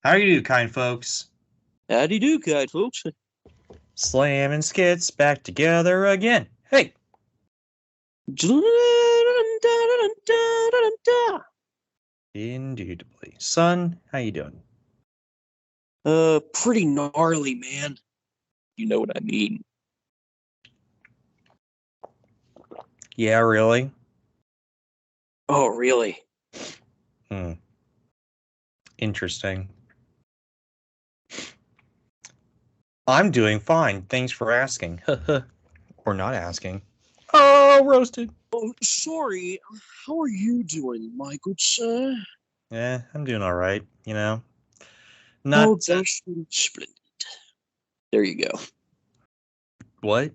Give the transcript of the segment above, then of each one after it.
How do you do, kind folks? Howdy do, guide folks. Slam and Skits back together again. Hey, indubitably. Son, how you doing? Pretty gnarly, man. You know what I mean. Yeah, really? Oh, really? Hmm. Interesting. I'm doing fine. Thanks for asking. Or not asking. Oh, roasted. Oh, sorry. How are you doing, my good sir? Yeah, I'm doing all right. How Not dashingly splendid. There you go. what?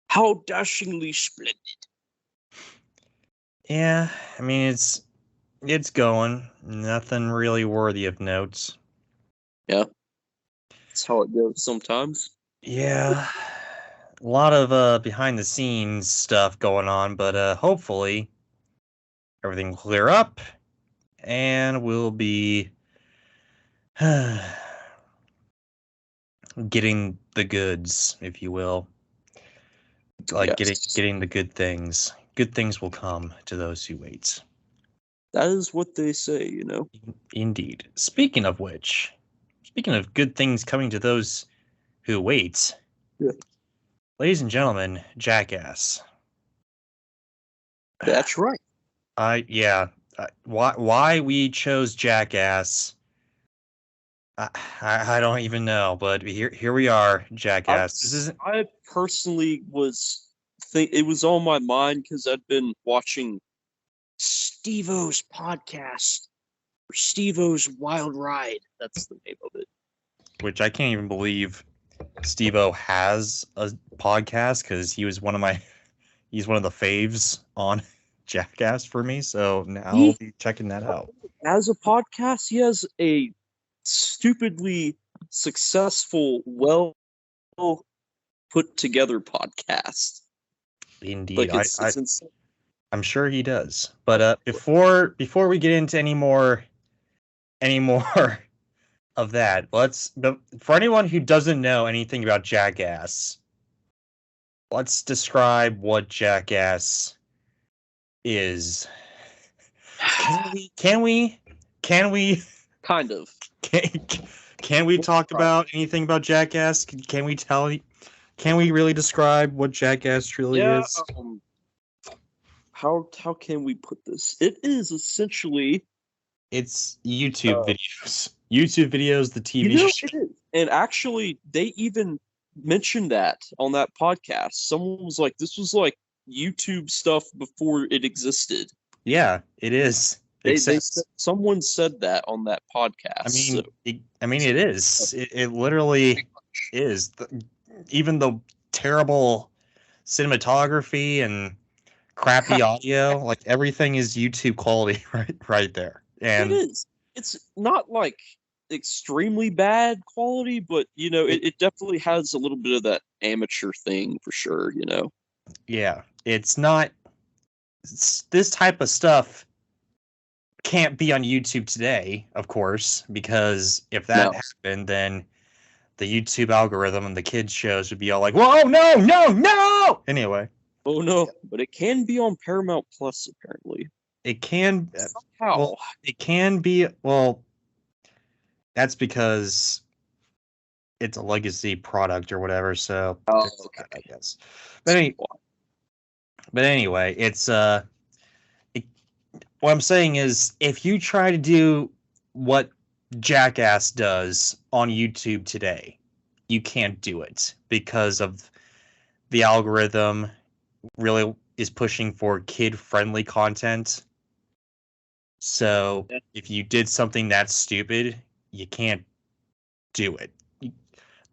How dashingly splendid. Yeah, I mean it's going. Nothing really worthy of notes. Yeah, that's how it goes sometimes. Yeah, a lot of behind the scenes stuff going on, but hopefully everything will clear up and we'll be getting the goods, if you will. Like Yes, getting the good things. Good things will come to those who wait. that is what they say. Indeed. Speaking of good things coming to those who wait, Yeah, ladies and gentlemen, Jackass. that's right. Yeah, why we chose Jackass, I don't even know, but here we are, I Jackass. This was, isn't I personally was think it was on my mind because I'd been watching Steve-O's podcast, or Steve-O's Wild Ride. That's the name of it. which I can't even believe Steve-O has a podcast because he's one of the faves on Jackass for me. So now I'll He be checking that out. has a podcast. He has a stupidly successful, well put together podcast. Indeed, Like it's insane. I'm sure he does. But before we get into any more of that, but for anyone who doesn't know anything about Jackass, let's describe what Jackass is. Can we? Can we? Can we? Kind of. Can, can we talk about anything about Jackass? Can we tell? Can we really describe what Jackass truly Yeah. is? How can we put this? It is essentially. It's YouTube Uh, videos. YouTube videos, the you TV know, show. it is. And actually, they even mentioned that on that podcast. Someone was like, "This was like YouTube stuff before it existed." Yeah, it is. They Except, said someone said that on that podcast. So it is. It literally is. Even the terrible cinematography and crappy audio, like everything is YouTube quality, right there. it And is. It's not like extremely bad quality, but it, it definitely has a little bit of that amateur thing for sure. yeah, it's not. This type of stuff can't be on YouTube today, of course, because if that No. happened, then the YouTube algorithm and the kids shows would be all like, "Whoa, no, no, no!" Anyway, Oh no, but it can be on Paramount Plus apparently. it can, How? well, it can be, well, that's because it's a legacy product or whatever. So Oh, there's that, I okay. guess. But any, Why? but anyway, it, what I'm saying is, if you try to do what Jackass does on YouTube today, you can't do it because of the algorithm really is pushing for kid-friendly content. So if you did something that stupid, you can't do it.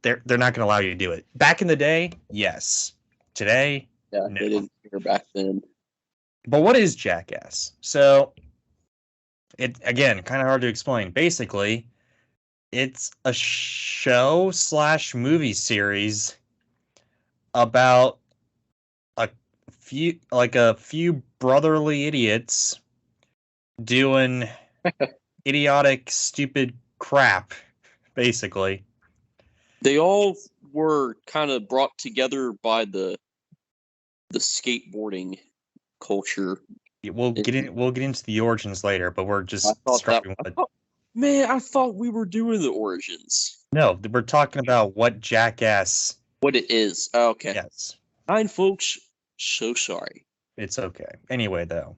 They're not going to allow you to do it. Back in the day, yes. Today, Yeah, no. they didn't care back then. But what is Jackass? So it again kind of hard to explain. Basically, it's a show slash movie series about a few brotherly idiots doing idiotic, stupid crap, basically. They all were kind of brought together by the skateboarding culture. We'll get into the origins later, but we're I just thought that. starting with. Man, I thought we were doing the origins. No, we're talking about what Jackass. What it is. Okay. Yes, Fine, folks. So sorry. it's okay. Anyway, though,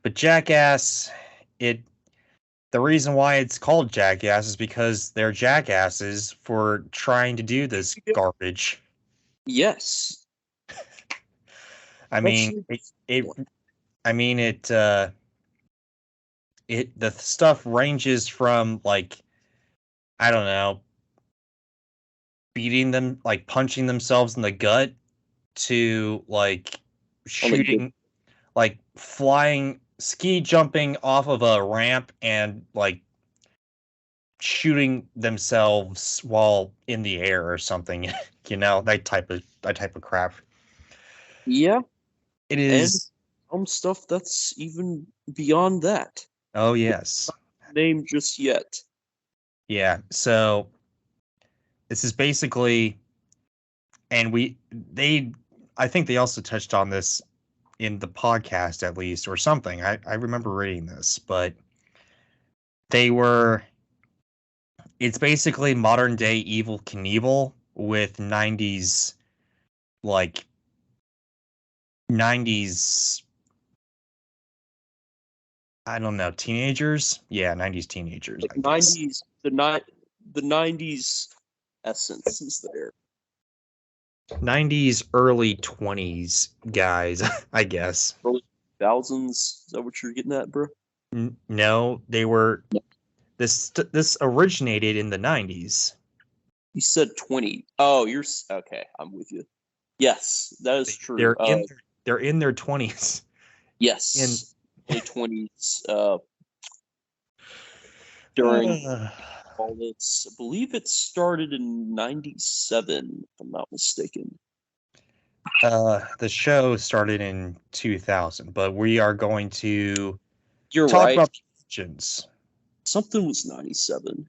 but Jackass, the reason why it's called Jackass is because they're jackasses for trying to do this garbage. Yes. I mean, the stuff ranges from, like, I don't know, beating them, like punching themselves in the gut, to like shooting, like flying, ski jumping off of a ramp and like shooting themselves while in the air or something. That type of crap. Yeah. It is. And stuff that's even beyond that. Oh yes. Name just yet. Yeah. So this is basically, and I think they also touched on this in the podcast, at least, or something. I remember reading this, but it's basically modern day Evil Knievel with 90s, like 90s, I don't know, teenagers. Yeah, 90s teenagers. Like I guess. 90s, the 90s essence is there. 90s, early 20s guys, I guess. Early thousands. Is that what you're getting at, bro? No, they were. This originated in the 90s. You said 20. Oh, you're okay. I'm with you. Yes, that is true. They're in their 20s. Yes, in late 20s. During all this, I believe it started in 97, if I'm not mistaken. The show started in 2000, but we are going to You're talk right. about the origins. Something was 97.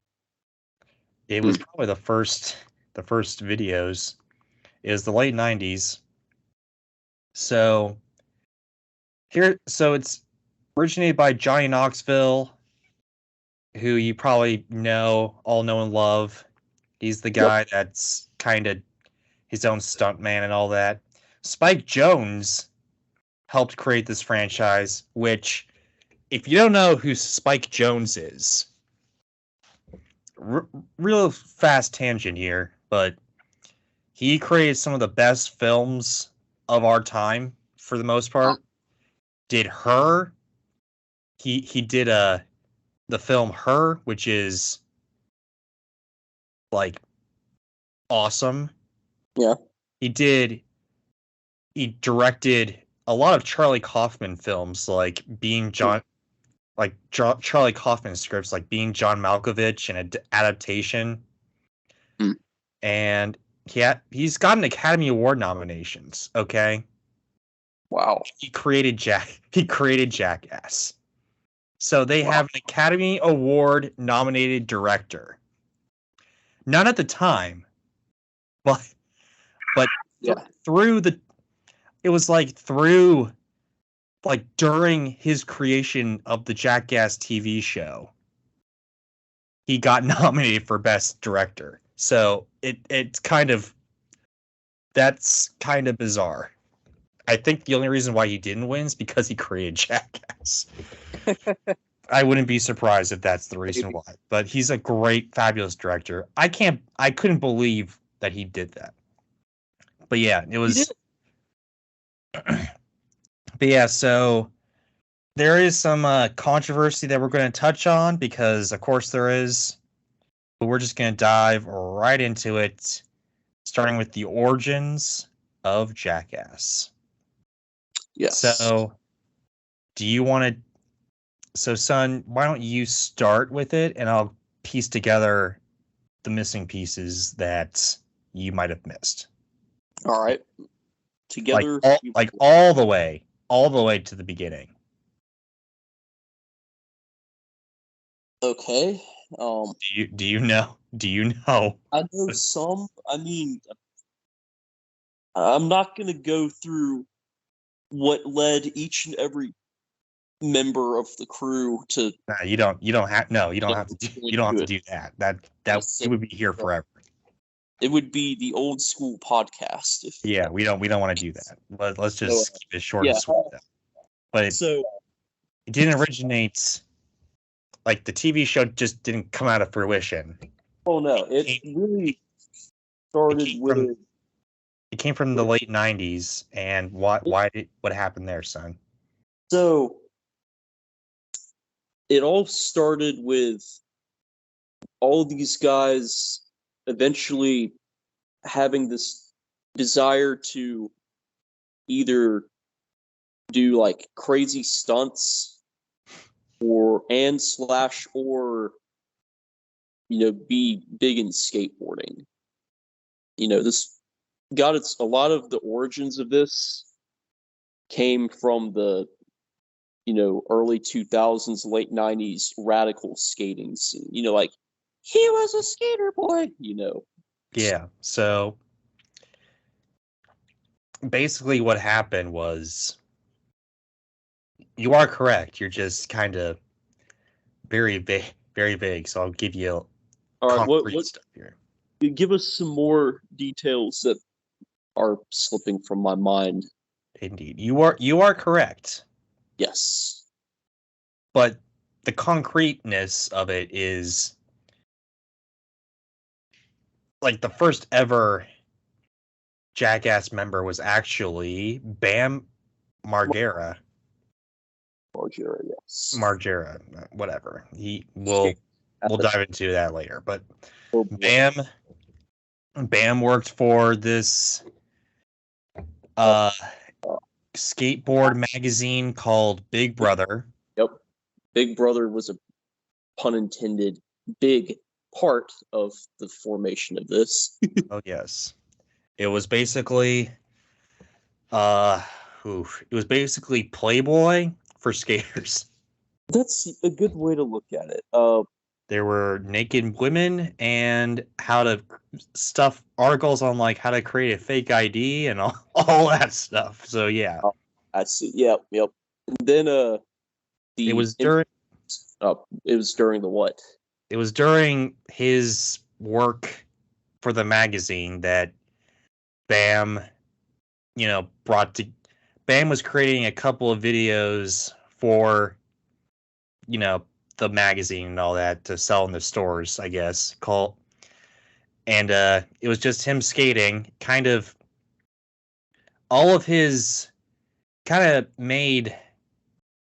It was probably the first videos. It was the late 90s. So it's originated by Johnny Knoxville, who you probably all know and love. He's the guy that's kind of his own stuntman and all that. Spike Jonze helped create this franchise, which, if you don't know who Spike Jonze is, real fast tangent here, but he created some of the best films of our time for the most part. Did Her. He did the film Her, which is like awesome. Yeah. He directed a lot of Charlie Kaufman films, like Being John, like Charlie Kaufman scripts, like Being John Malkovich, and an adaptation. And he's gotten Academy Award nominations. Okay. Wow. He created Jackass. So they have an Academy Award nominated director. Not at the time, but it was during his creation of the Jackass TV show, he got nominated for Best Director. So that's kind of bizarre. I think the only reason why he didn't win is because he created Jackass. I wouldn't be surprised if that's the reason why. But he's a great, fabulous director. I couldn't believe that he did that. But yeah, it was. But yeah, so there is some controversy that we're going to touch on, because of course there is. But we're just going to dive right into it, starting with the origins of Jackass. Yes. So, do you want to? So, son, why don't you start with it, and I'll piece together the missing pieces that you might have missed. All right. Together, all the way to the beginning. Okay. Do you know? Do you know? I know some. I mean, I'm not gonna go through what led each and every member of the crew to Nah, you don't. You don't have. No, you don't get have to do. You don't have into to it. do that. That So we would be here forever. it would be the old school podcast. If Yeah, we don't. We don't want to do that. Let's so, just keep it short and yeah. sweet. Though. But So it didn't originate. Like the TV show just didn't come out of fruition. oh no, it It really it started came from with it came from the late '90s. And what happened there, son? so it all started with all these guys eventually having this desire to either do like crazy stunts or be big in skateboarding. This got its a lot of the origins of this came from the early 2000s, late 90s radical skating scene. Like he was a skater boy. Yeah. So basically, what happened was you are correct. You're just kind of very vague, very vague. So I'll give you All right, concrete stuff here. give us some more details that are slipping from my mind. Indeed, you are correct. Yes. But the concreteness of it is like the first ever Jackass member was actually Bam Margera. Margera, yes. Margera, whatever. We'll dive into that later. But Oh, Bam worked for this uh, skateboard magazine called Big Brother. yep. Big Brother was a pun intended big part of the formation of this. Oh yes. It was basically uh it was basically Playboy for skaters. That's a good way to look at it. There were naked women and how to stuff articles on like how to create a fake ID and all that stuff. So yeah, I see. Yep, yep. And then it the was during it was during the what? it was during his work for the magazine that Bam, brought to Bam was creating a couple of videos for, the magazine and all that to sell in the stores, I guess. And it was just him skating, all of his kind of made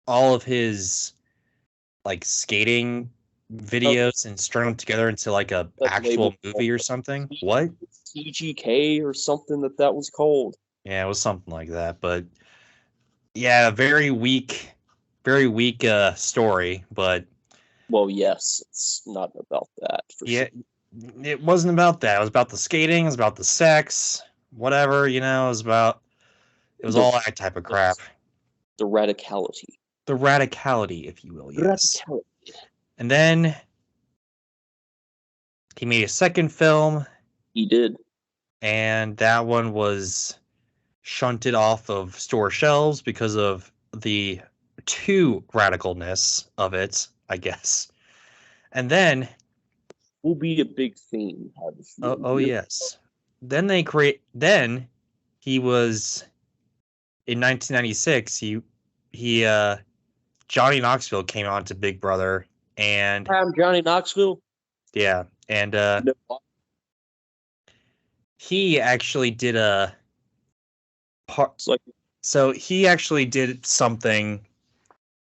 all of his like skating videos and strung them together into like a actual movie or something. What? TGK or something that was called. Yeah, it was something like that. But yeah, very weak story. But Well, yes, it's not about that for yeah, sure. it wasn't about that. It was about the skating. It was about the sex. Whatever, it was all that type of crap. The radicality. The radicality, if you will. Yes. Radicality. And then he made a second film. He did. And that one was shunted off of store shelves because of the too radicalness of it, I guess. And then Will be a big theme. oh yes. Then he was in 1996 he Johnny Knoxville came on to Big Brother and I'm Johnny Knoxville. Yeah, and he actually did a part. So he actually did something.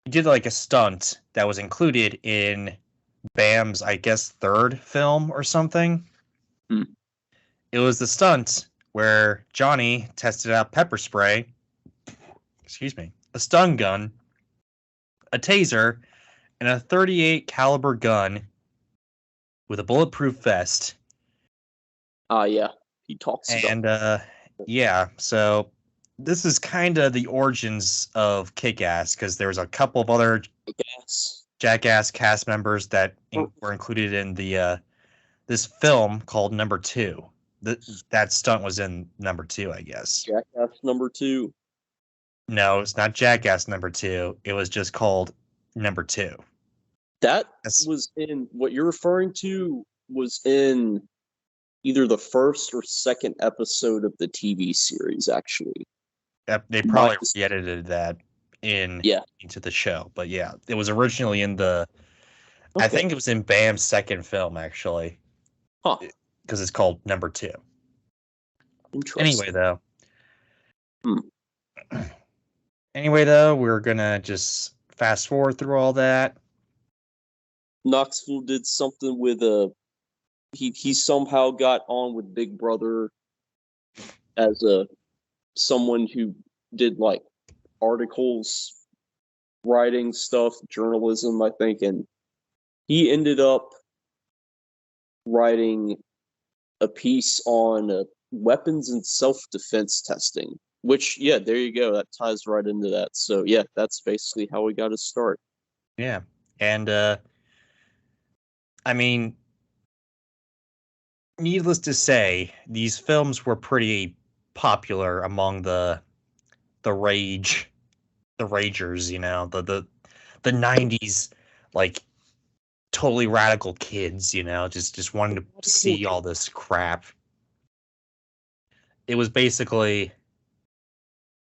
He did like a stunt that was included in Bam's, I guess, third film or something. It was the stunt where Johnny tested out pepper spray, excuse me, a stun gun, a taser, and a .38 caliber gun with a bulletproof vest. Yeah, he talks and about. Yeah, so this is kind of the origins of Kick-Ass because there's a couple of other Jackass cast members that were included in the this film called Number Two. That stunt was in Number Two, I guess. Jackass number 2. No, it's not Jackass Number Two. It was just called Number Two. That That's, was in what you're referring to was in either the first or second episode of the TV series, actually. they probably re-edited that into the show, but yeah, it was originally in the. Okay. I think it was in Bam's second film, actually. Huh. Because it's called Number Two. Interesting. Anyway, though, we're gonna just fast forward through all that. Knoxville did something with he somehow got on with Big Brother as someone who did like articles, writing stuff, journalism, I think, and he ended up writing a piece on weapons and self-defense testing, which, yeah, there you go. That ties right into that. So, yeah, that's basically how we got to start. Yeah. And, I mean, needless to say, these films were pretty popular among the ragers, you know, the 90s, like, totally radical kids, you know, just wanting to see all this crap. It was basically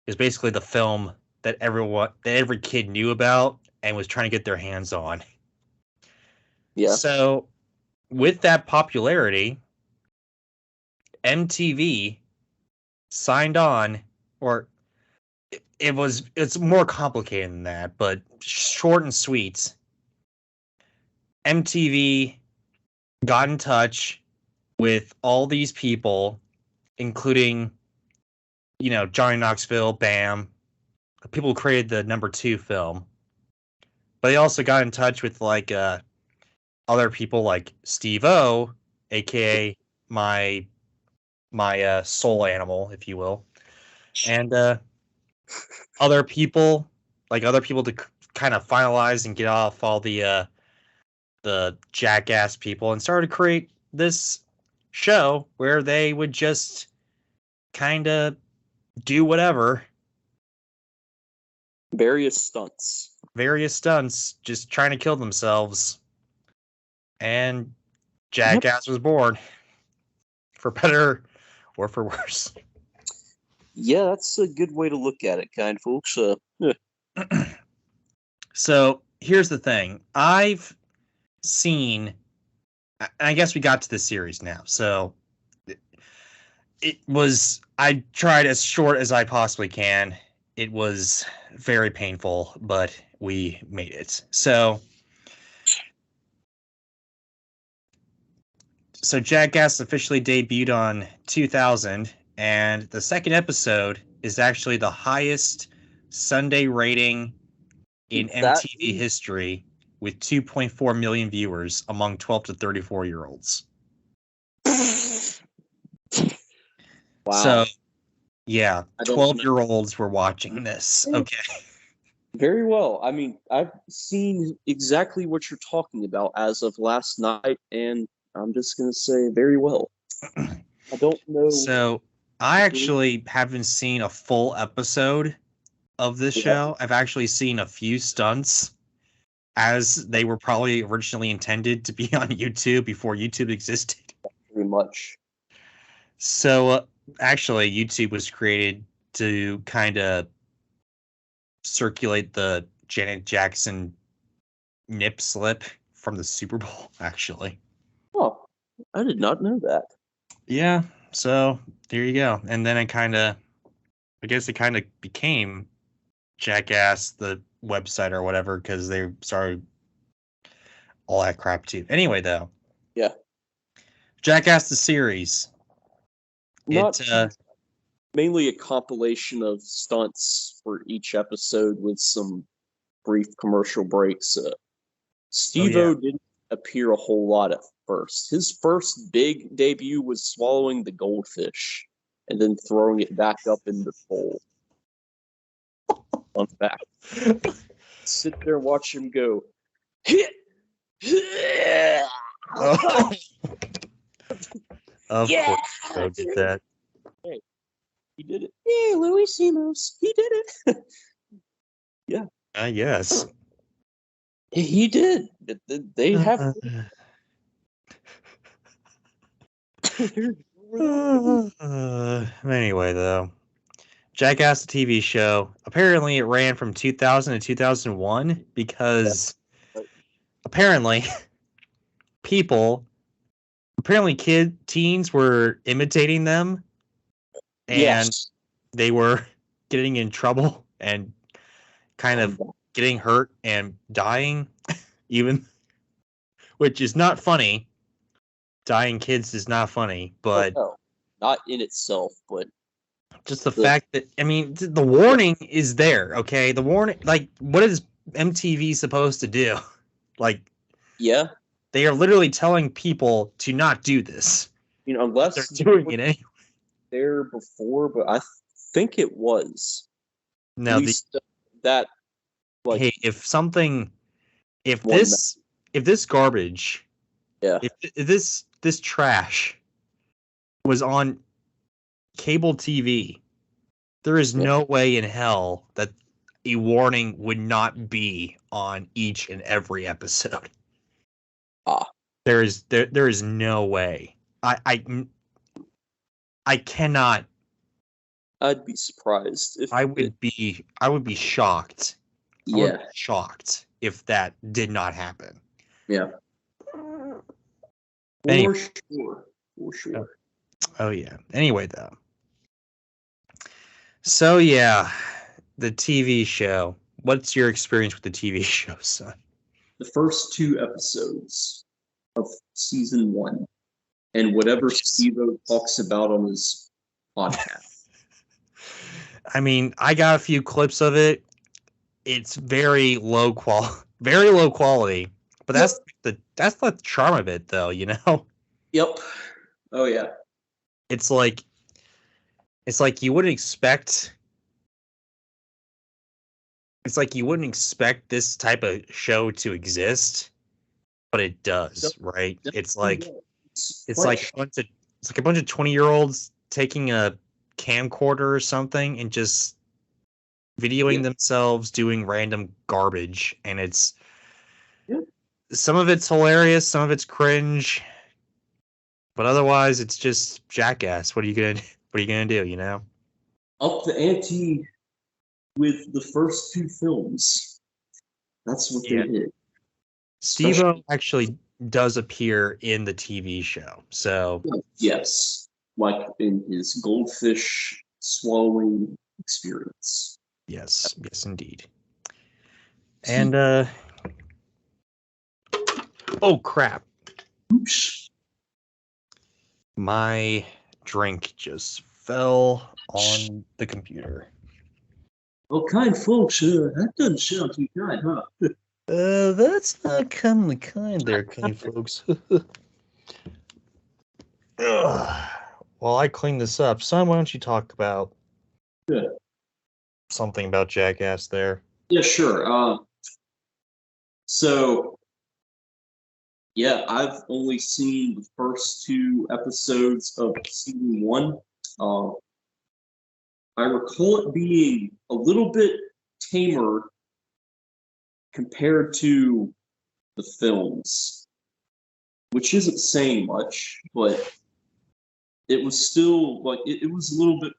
the film that every kid knew about and was trying to get their hands on. Yeah. So with that popularity, MTV signed on, or it's more complicated than that, but short and sweet. MTV got in touch with all these people, including, you know, Johnny Knoxville, Bam, the people who created the Number Two film. But they also got in touch with like other people like Steve-O, aka my soul animal, if you will, and other people to kind of finalize and get off all the Jackass people, and started to create this show where they would just kind of do whatever. Various stunts, just trying to kill themselves. And Jackass was born, for better or for worse. Yeah, that's a good way to look at it, kind folks. Yeah. So here's the thing. I've seen, I guess we got to the series now. So I tried as short as I possibly can. It was very painful, but we made it. So Jackass officially debuted on 2000, and the second episode is actually the highest Sunday rating in MTV history, with 2.4 million viewers among 12 to 34-year-olds. Wow. So, yeah, 12-year-olds were watching this. Okay. Very well. I mean, I've seen exactly what you're talking about as of last night, and I'm just going to say very well. I don't know. So, I actually haven't seen a full episode of this show. I've actually seen a few stunts, as they were probably originally intended to be on YouTube before YouTube existed. Pretty much. So, actually, YouTube was created to kind of circulate the Janet Jackson nip slip from the Super Bowl, actually. Oh, I did not know that. Yeah, so there you go. And then I guess it kind of became Jackass, the website or whatever, because they started all that crap too. Anyway, though. Yeah. Jackass the series. Mainly a compilation of stunts for each episode with some brief commercial breaks. Steve-O didn't appear a whole lot at first. His first big debut was swallowing the goldfish and then throwing it back up in the bowl. Fun fact. Sit there and watch him go. Oh, of Yeah, course, so did that. he did it. Hey, Luis Simos, he did it. Yeah, Yes. he did. They have. Anyway, though, Jackass the TV show. Apparently, it ran from 2000 to 2001 because apparently people, apparently teens were imitating them and Yes. they were getting in trouble and kind of getting hurt and dying, even, which is not funny. Dying kids is not funny, but No, not in itself, but just the fact that, I mean, the warning is there, okay? The warning, like, what is MTV supposed to do? Like, yeah, they are literally telling people to not do this. unless They're doing it anyway. there before, but I think it was Now, at least that. Like, hey, if one, this garbage, yeah, if this trash was on cable TV, there is Yeah. no way in hell that a warning would not be on each and every episode. There is no way. I cannot. I'd be surprised if I would be shocked. I would yeah, be shocked if that did not happen. yeah, Anyway. for sure. Oh yeah. Anyway, though. So yeah, the TV show. What's your experience with the TV show, son? The first 2 episodes of season 1, and whatever Steve-O talks about on his podcast. I mean, I got a few clips of it. It's very low quality. But that's the charm of it, though. You know, Yep. Oh yeah. it's like you wouldn't expect. It's like you wouldn't expect this type of show to exist, but it does, right? It's like a bunch of 20-year-olds taking a camcorder or something and just videoing themselves doing random garbage, and it's some of it's hilarious, some of it's cringe, but otherwise it's just Jackass. What are you gonna do, you know? Up the ante with the first 2 films. That's what they did. Steve-O actually does appear in the TV show, so yes, like in his goldfish swallowing experience. yes, indeed. And oh crap. Oops. My drink just fell on the computer. Well, kind folks, that doesn't sound too kind, huh? That's not kind there, kind folks. While I clean this up, son, why don't you talk about something about Jackass there? Yeah, sure. So, yeah, I've only seen the first 2 episodes of season 1. I recall it being a little bit tamer compared to the films, which isn't saying much, but it was still like it was a little bit,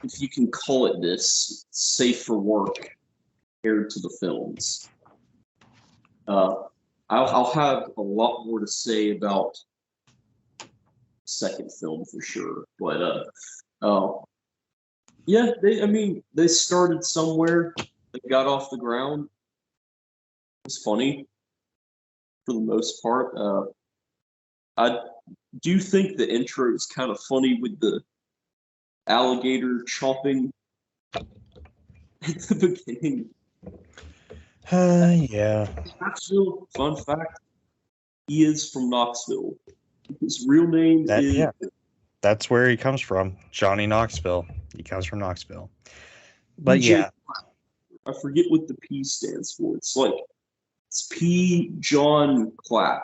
if you can call it this, safe for work compared to the films. I'll have a lot more to say about the second film for sure, but yeah, they started somewhere. They got off the ground. It was funny for the most part. I do think the intro is kind of funny with the alligator chomping at the beginning. Yeah. Knoxville, fun fact, he is from Knoxville. His real name is... Yeah. That's where he comes from, Johnny Knoxville. He comes from Knoxville. But DJ, yeah. I forget what the P stands for. It's like It's P. John Clapp,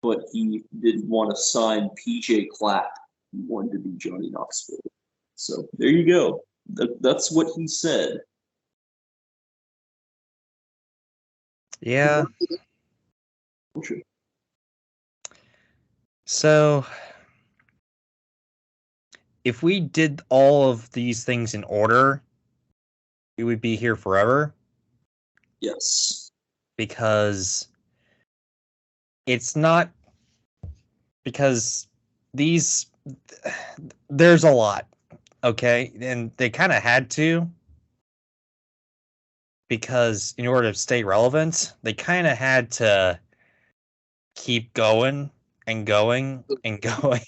but he didn't want to sign PJ Clapp. He wanted to be Johnny Knoxville. So there you go. That's what he said. Yeah. So if we did all of these things in order, we would be here forever. Yes. Because it's not because there's a lot, okay? And they kind of had to, because in order to stay relevant, they kind of had to keep going and going and going.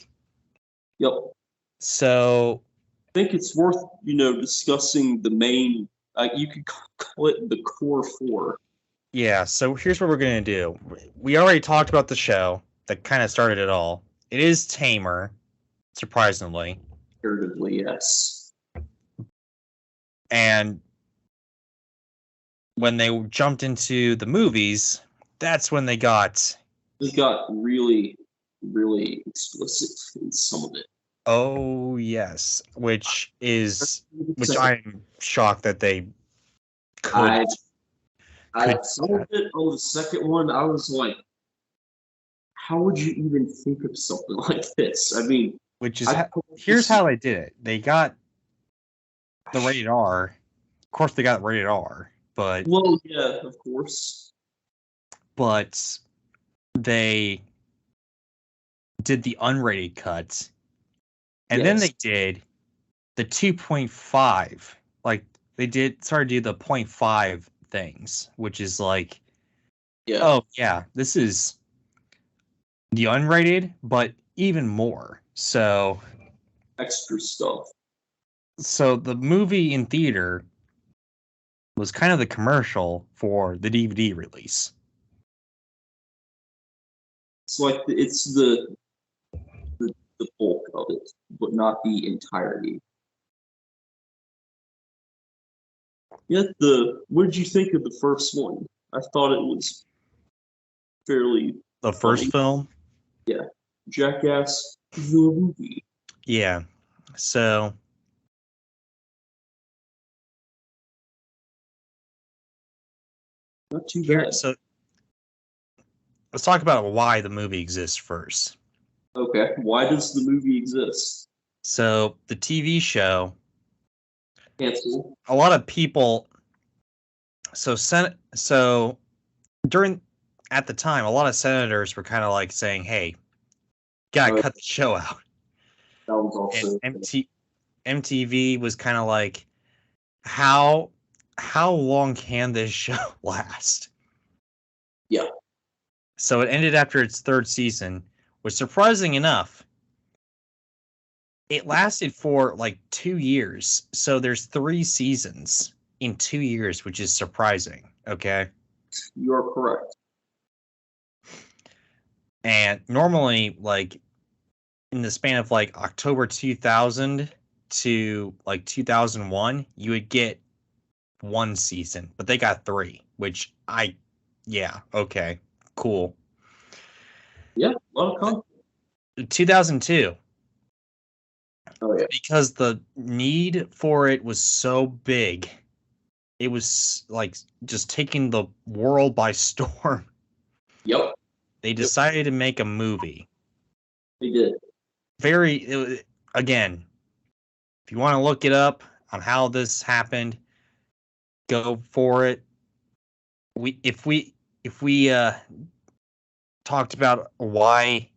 Yep. So I think it's worth, discussing the main, you could call it the core four. yeah, so here's what we're going to do. We already talked about the show that kind of started it all. It is tamer, surprisingly. Comparatively, yes. And when they jumped into the movies, that's when they got really, really explicit in some of it. Oh yes, which I'm shocked that they could. I saw it on the second one. I was like, how would you even think of something like this? I mean, here's how they did it. They got the rated R. Of course, they got rated R, but yeah, of course. But they did the unrated cut, and then they did the 2.5. Like they started to do the 0.5 things, which is like, oh yeah, this is the unrated, but even more. So extra stuff. So the movie in theater was kind of the commercial for the DVD release. It's like it's the bulk of it, but not the entirety. Yet what did you think of the first one? I thought it was fairly the first film. Yeah, Jackass the movie. Yeah, so not too bad. So let's talk about why the movie exists first. Okay, why does the movie exist? So the TV show. Cancel. A lot of people. So during at the time, a lot of senators were kind of like saying, "Hey, gotta cut the show out." That was also MTV was kind of like, how long can this show last? Yeah. So it ended after its third season, which, surprising enough, it lasted for like 2 years. So there's 3 seasons in 2 years, which is surprising. Okay. You are correct. And normally, like in the span of like October 2000 to like 2001, you would get 1 season, but they got 3, which yeah, okay, cool. Yeah, a lot of content. 2002. Oh yeah. Because the need for it was so big, it was like just taking the world by storm. Yep. They decided to make a movie. They did. Again, if you want to look it up on how this happened, go for it. If we talked about why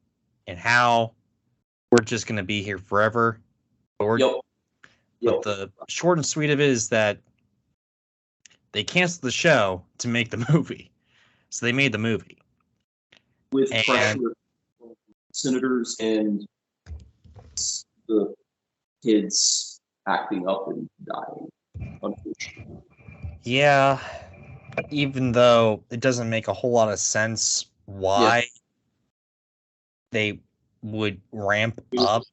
and how, we're just going to be here forever. But the short and sweet of it is that they canceled the show to make the movie. So they made the movie. With pressure from senators and the kids acting up and dying, unfortunately. Yeah, even though it doesn't make a whole lot of sense why they would ramp up.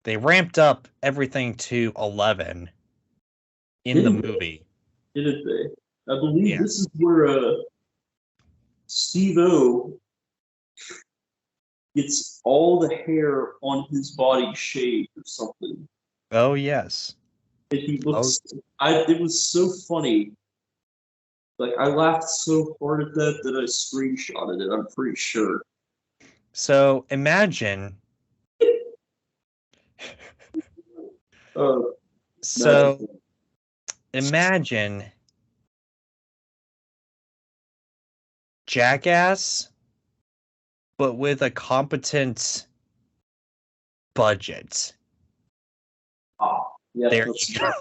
They ramped up everything to 11 in the Didn't they? movie. Didn't they? I believe Yeah. this is where Steve-O gets all the hair on his body shaved or something. Oh yes. And he Oh, looks, it was so funny. Like, I laughed so hard at that I screenshotted it, I'm pretty sure. so imagine. Uh, So Magical. imagine Jackass, but with a competent budget. Yeah, There that's you a go.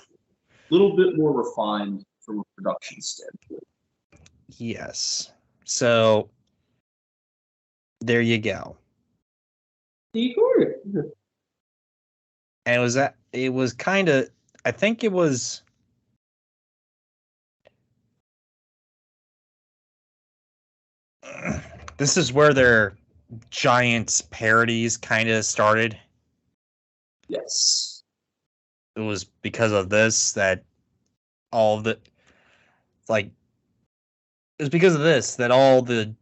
little bit more refined from a production standpoint. Yes. So there you go. Igor. And it was kind of, I think it was, this is where their giant parodies kind of started. Yes. It was because of this that all the, like, it was because of this that all the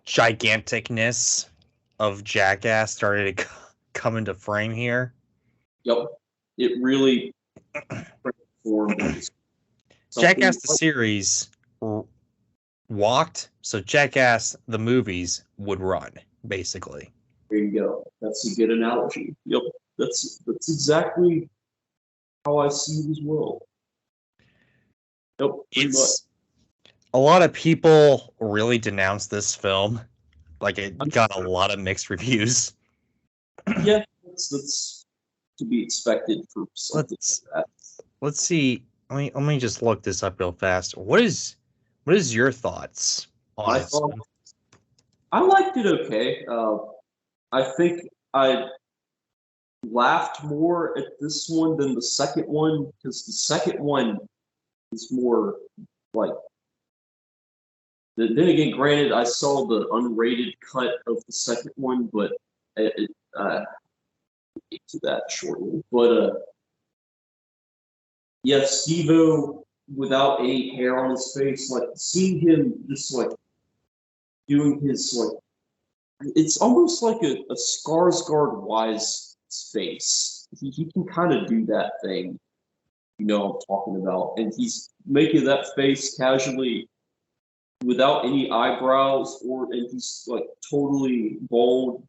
giganticness of Jackass started to come into frame here. Yep. It really transformed into something. Jackass the series walked, so Jackass the movies would run, basically. There you go. That's a good analogy. Yep. That's exactly how I see it as well. Yep, pretty much. It's a lot of people really denounced this film. Like it I'm got a sure. lot of mixed reviews. Yeah, that's to be expected for something Let's like that. let's see. Let me just look this up real fast. What is your thoughts on I this thought one? I liked it okay. I think I laughed more at this one than the second one because the second one is more like. Then again, granted, I saw the unrated cut of the second one, but I'll get to that shortly. But yeah, Steve-O without any hair on his face, like seeing him just like doing his like, it's almost like a Skarsgård Wise face. He can kind of do that thing, you know what I'm talking about, and he's making that face casually without any eyebrows, and he's like totally bald,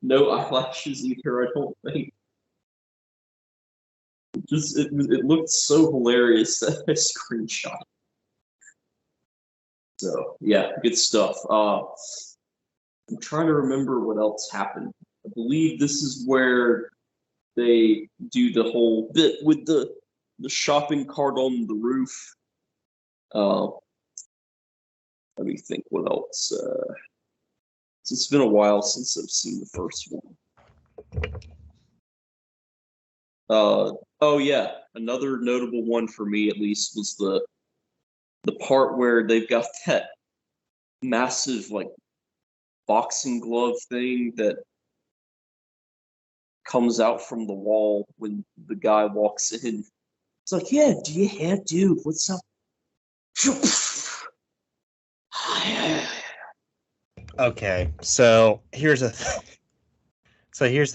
no eyelashes either. I don't think. Just it looked so hilarious that I screenshot. So yeah, good stuff. I'm trying to remember what else happened. I believe this is where they do the whole bit with the shopping cart on the roof. Uh, Let me think what else. It's been a while since I've seen the first one. Oh yeah, another notable one for me at least was the part where they've got that massive like boxing glove thing that comes out from the wall when the guy walks in. It's like, yeah, do you have, dude? What's up? Okay, here's the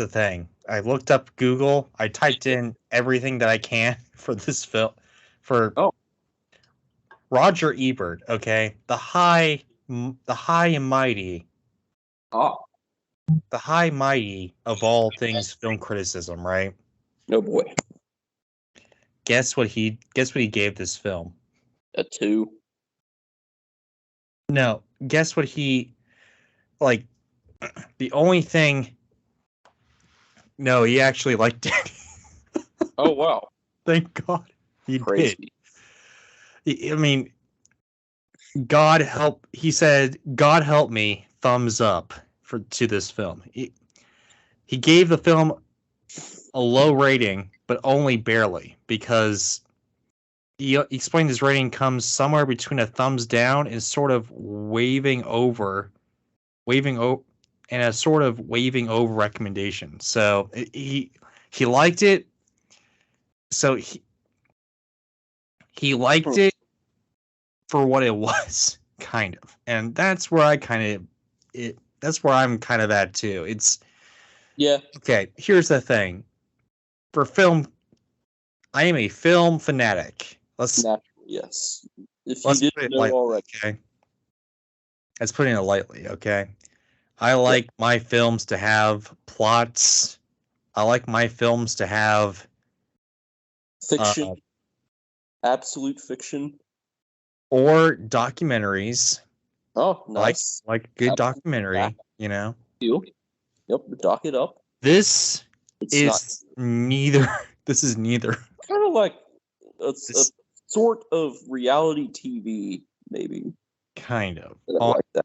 thing. I looked up Google. I typed in everything that I can for this film for Oh, Roger Ebert. Okay, the high and mighty, ah, the high mighty of all things film criticism. Right? no boy. Guess what he gave this film. A two. No, guess what he like. The only thing. No, he actually liked it. Oh wow, Thank God he did. crazy. I mean, God help. He said, "God help me." Thumbs up to this film. He gave the film a low rating, but only barely because he explained his rating comes somewhere between a thumbs down and sort of waving over, and a sort of waving over recommendation. So he He liked it, so he liked it for what it was, kind of, and that's where that's where I'm kind of at too. It's okay. Here's the thing: for film, I am a film fanatic. Yes. If you Let's put didn't it know lightly, already. okay? Let's put it lightly, okay? I like my films to have plots. I like my films to have Fiction. Absolute fiction. or documentaries. Oh, nice. Like good documentary, you know. Yep, dock it up. This It's is neither. This is neither. kind of like a sort of reality TV, maybe. Kind of. I like that.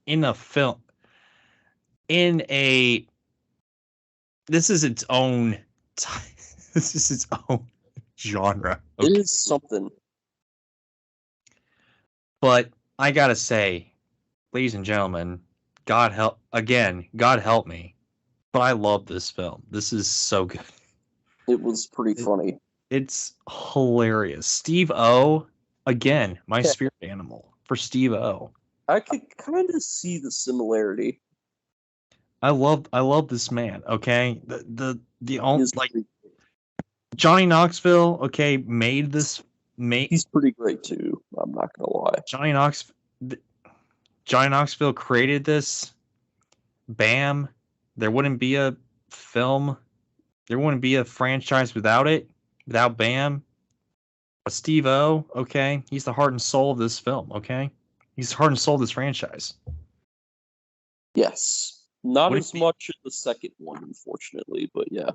In a film, in a this is its own this is its own genre. Okay? It is something. But I gotta say, ladies and gentlemen, God help me. But I love this film. This is so good. It was pretty funny. It's hilarious. Steve O, again, my spirit animal for Steve O. I could kind of see the similarity. I love this man. Okay, the only like Johnny Knoxville. Okay, he's pretty great too. I'm not gonna lie. Johnny Knoxville created this. Bam, there wouldn't be a film. There wouldn't be a franchise without it. Without Bam. But Steve O, okay, he's the heart and soul of this film. Okay, he's the heart and soul of this franchise. Yes, not as much in the second one, unfortunately, but yeah.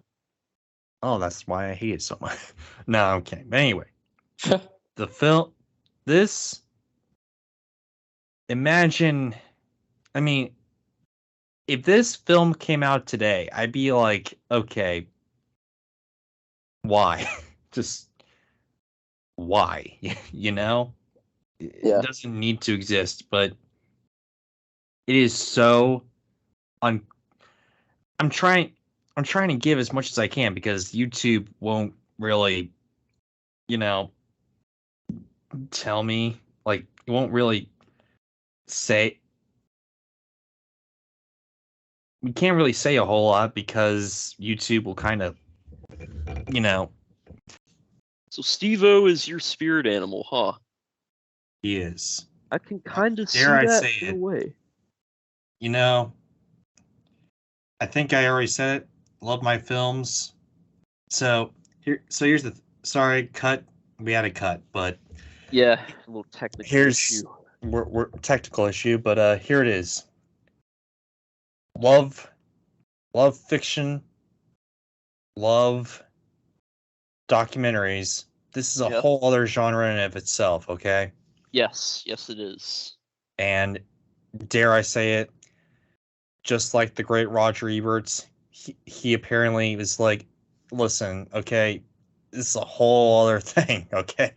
Oh, that's why I hate it so much. No, okay. But anyway, the film, this, imagine, I mean, if this film came out today, I'd be like, okay, why? Just why? You know? It doesn't need to exist, but it is so I'm trying to give as much as I can because YouTube won't really, you know, tell me, like, it won't really say, we can't really say a whole lot because YouTube will kind of, you know. So Steve-O is your spirit animal, huh? He is. I can kind of see that in a way. You know, I think I already said it. Love my films. So here's the sorry, cut. We had a cut, but yeah, a little technical issue. We're technical issue, but here it is. Love fiction, love documentaries. This is a whole other genre in and of itself, okay? Yes, it is. And dare I say it, just like the great Roger Ebert, he apparently was like, listen, okay, this is a whole other thing, okay?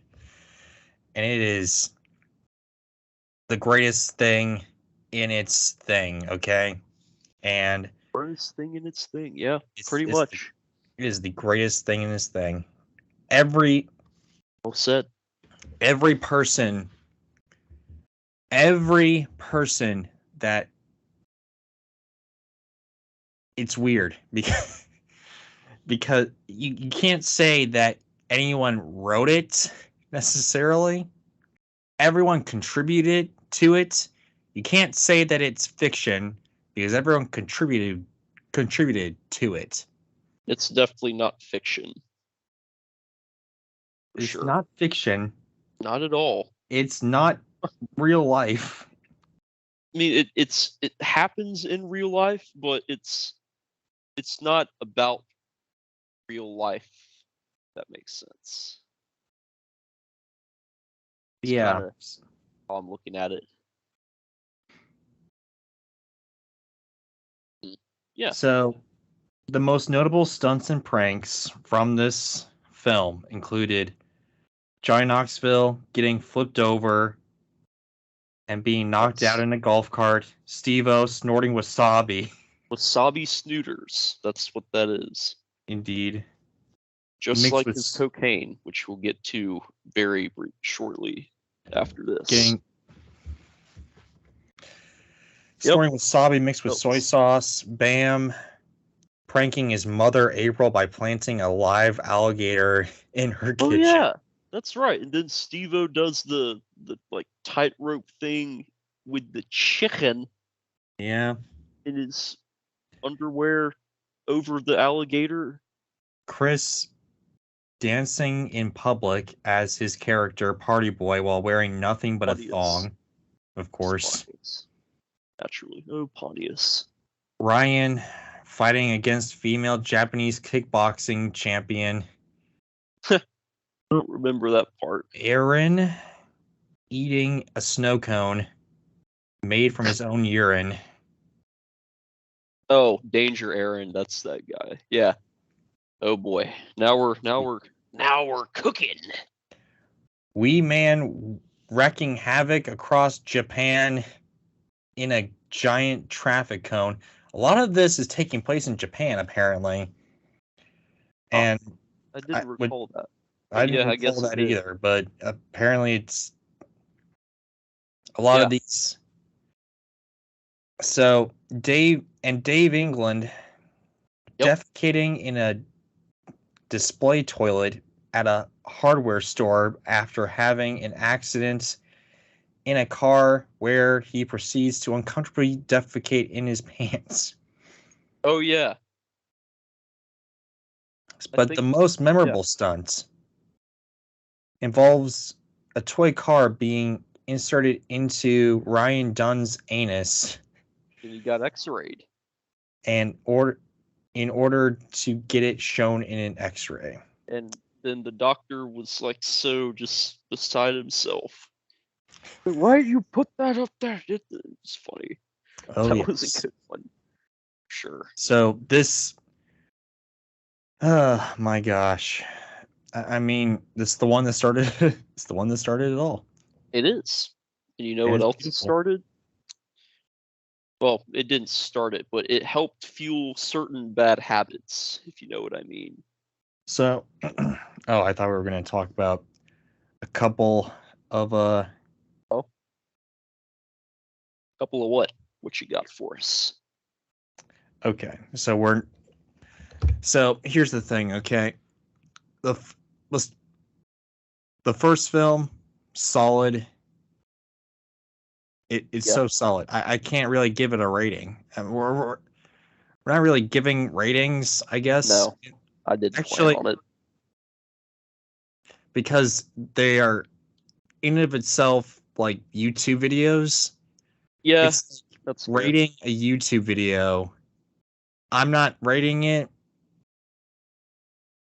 And it is the greatest thing in its thing, okay? And greatest thing in its thing, yeah, pretty much. It is the greatest thing in this thing. Every person that it's weird because you can't say that anyone wrote it necessarily. Everyone contributed to it. You can't say that it's fiction because everyone contributed to it. It's definitely not fiction. It's not fiction. Not at all. It's not real life. I mean, it happens in real life, but it's not about real life. If that makes sense. Yeah. How I'm looking at it. Yeah. So, the most notable stunts and pranks from this film included Johnny Knoxville getting flipped over and being knocked out in a golf cart, Steve-O snorting wasabi. Wasabi snooters. That's what that is. Indeed. Just Mixed like with his cocaine, which we'll get to very shortly after this. getting storing wasabi mixed with soy sauce. Bam. Pranking his mother April by planting a live alligator in her kitchen. Oh yeah, that's right. And then Steve-O does the like tightrope thing with the chicken. Yeah. In his underwear over the alligator. Chris dancing in public as his character Party Boy while wearing nothing but a thong, of course. Pontius. Naturally. Oh, Pontius. Ryan fighting against female Japanese kickboxing champion. I don't remember that part. Aaron eating a snow cone made from his own urine. Oh, Danger Aaron, that's that guy. Yeah. Oh boy. Now we're cooking. Wee Man wrecking havoc across Japan in a giant traffic cone. A lot of this is taking place in Japan, apparently. And I didn't recall that. I didn't recall that either, but apparently it's a lot of these. So Dave England defecating in a display toilet at a hardware store after having an accident in a car where he proceeds to uncomfortably defecate in his pants. Oh yeah. But the most memorable stunt involves a toy car being inserted into Ryan Dunn's anus. And he got x-rayed. And in order to get it shown in an x-ray. And then the doctor was like so just beside himself. Why did you put that up there? It's funny. Oh, that was a good one. Sure. So this, my gosh, I mean, this is the one that started. It's the one that started it all. It is. And you know what else it started? Well, it didn't start it, but it helped fuel certain bad habits, if you know what I mean. So, I thought we were going to talk about a couple of couple of what? What you got for us? Okay, so here's the thing. Okay, the first film, solid. It's so solid. I can't really give it a rating. We're not really giving ratings, I guess. No, I didn't plan on it. Because they are in and of itself like YouTube videos. Yeah, that's rating a YouTube video. I'm not rating it.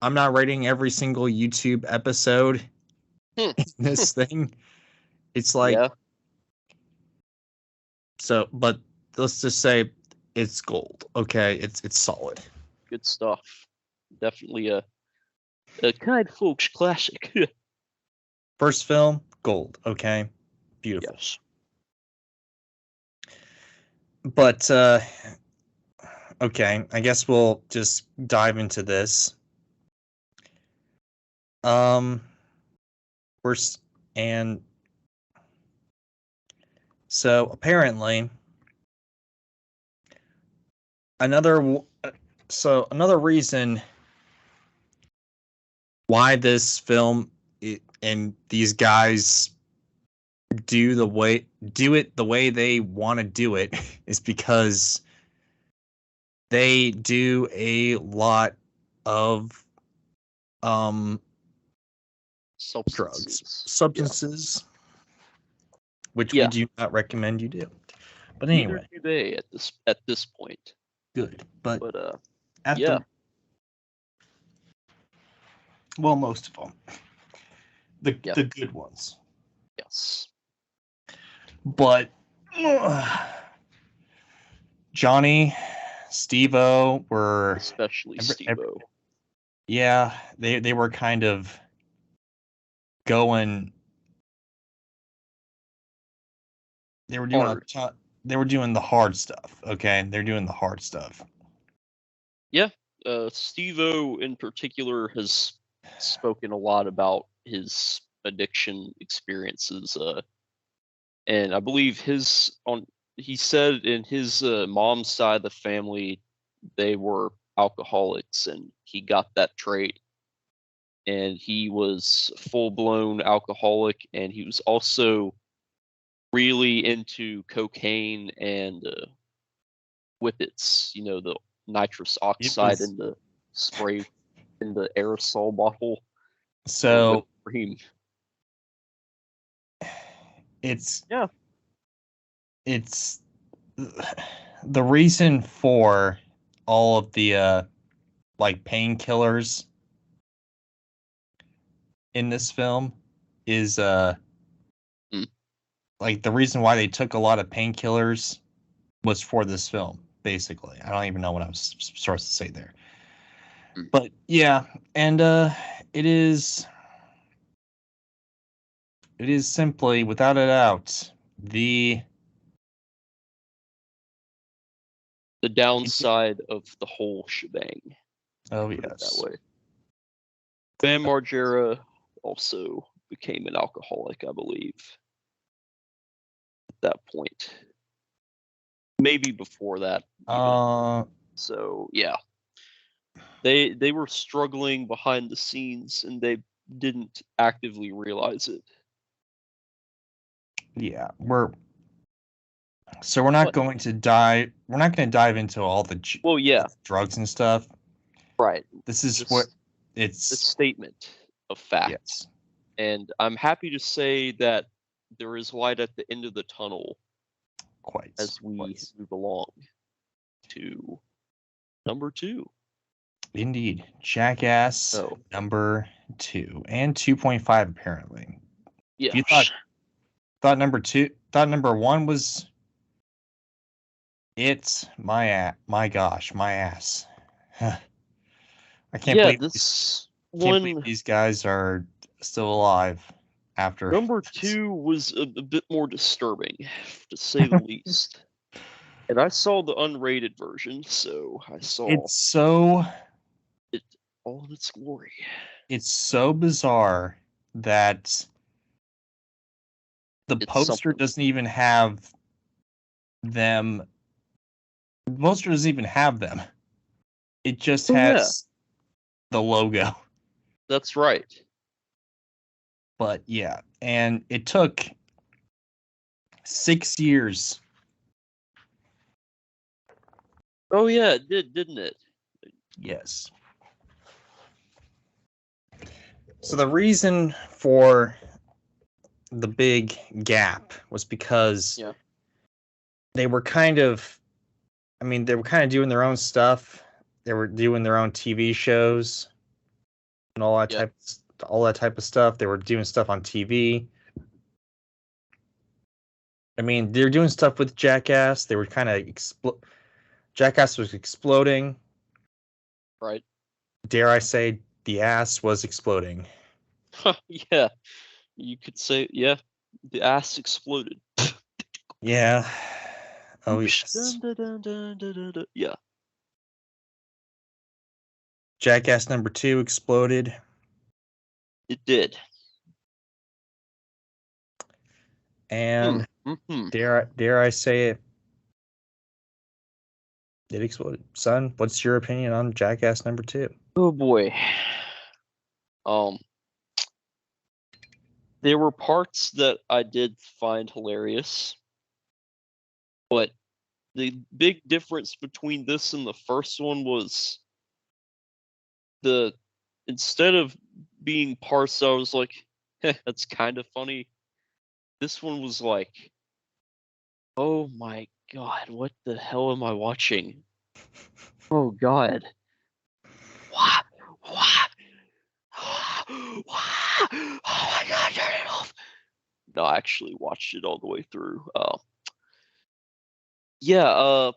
I'm not rating every single YouTube episode in this thing. It's like so, but let's just say it's gold. Okay, it's solid. Good stuff. Definitely a kind folks classic. First film, gold. Okay, beautiful. Yes. But okay, I guess we'll just dive into this. So apparently another reason why this film and these guys do it the way they want to do it is because they do a lot of substances, which we do not recommend you do. But anyway, neither do they at this point. Good, but most of them, the good ones. Yes. But Johnny, Steve-O were especially Steve-O. Yeah, they were kind of going. They were doing they were doing the hard stuff. Okay, they're doing the hard stuff. Yeah, Steve-O in particular has spoken a lot about his addiction experiences, and I believe he said in his mom's side of the family they were alcoholics, and he got that trait, and he was full blown alcoholic, and he was also really into cocaine and whippets, the nitrous It oxide was in the spray in the aerosol bottle or so whipped cream. it's Yeah. it's the reason for all of the like painkillers in this film is Mm. like the reason why they took a lot of painkillers was for this film, basically. I don't even know what I was supposed to say there. Mm. But yeah, and it is simply, without a doubt, The downside of the whole shebang, oh put it that yes. way. Bam Margera also became an alcoholic, I believe, at that point. Maybe before that, even. So yeah, they were struggling behind the scenes, and they didn't actively realize it. Yeah, we're not But going to dive. We're not going to dive into all the well, yeah, drugs and stuff. right. This is what Just a it's. statement of fact, Yes, and I'm happy to say that there is light at the end of the tunnel quite. as we move along to number 2. Indeed, Jackass Oh, number 2 and 2.5 apparently. If yeah. you thought number 1 was it, my gosh, my ass. I Yeah, this can't believe one, these guys are still alive after number this. 2, was a bit more disturbing, to say the least. And I saw the unrated version, so I saw It's so it all in its glory. bizarre that the It's poster something. doesn't even have them. The poster doesn't even have them. It just Oh, yeah, has the logo. that's right. But yeah, and it took 6 years. Oh, yeah, it did, didn't it? Yes. So the reason for the big gap was because Yeah, they were kind of, I mean, they were kind of doing their own stuff. They were doing their own TV shows and yeah. all that type of stuff. They were doing stuff on TV. I mean, they were doing stuff with Jackass. They were kind of Jackass was exploding. Right. Dare I say, the ass was exploding. Yeah, you could say, yeah, the ass exploded. Yeah. Oh Oops. yes. Dun, dun, dun, dun, dun, dun, dun. Yeah, Jackass number 2 exploded, it did. and Mm-hmm. dare I say it, it exploded. Son, what's your opinion on Jackass number 2? Oh boy. Um, there were parts that I did find hilarious, but the big difference between this and the first one was the instead of being parsed, I was like, that's kind of funny. This one was like, oh my god, what the hell am I watching? Oh god. What? What? What? Oh my god, turn it off. No, I actually watched it all the way through. Yeah,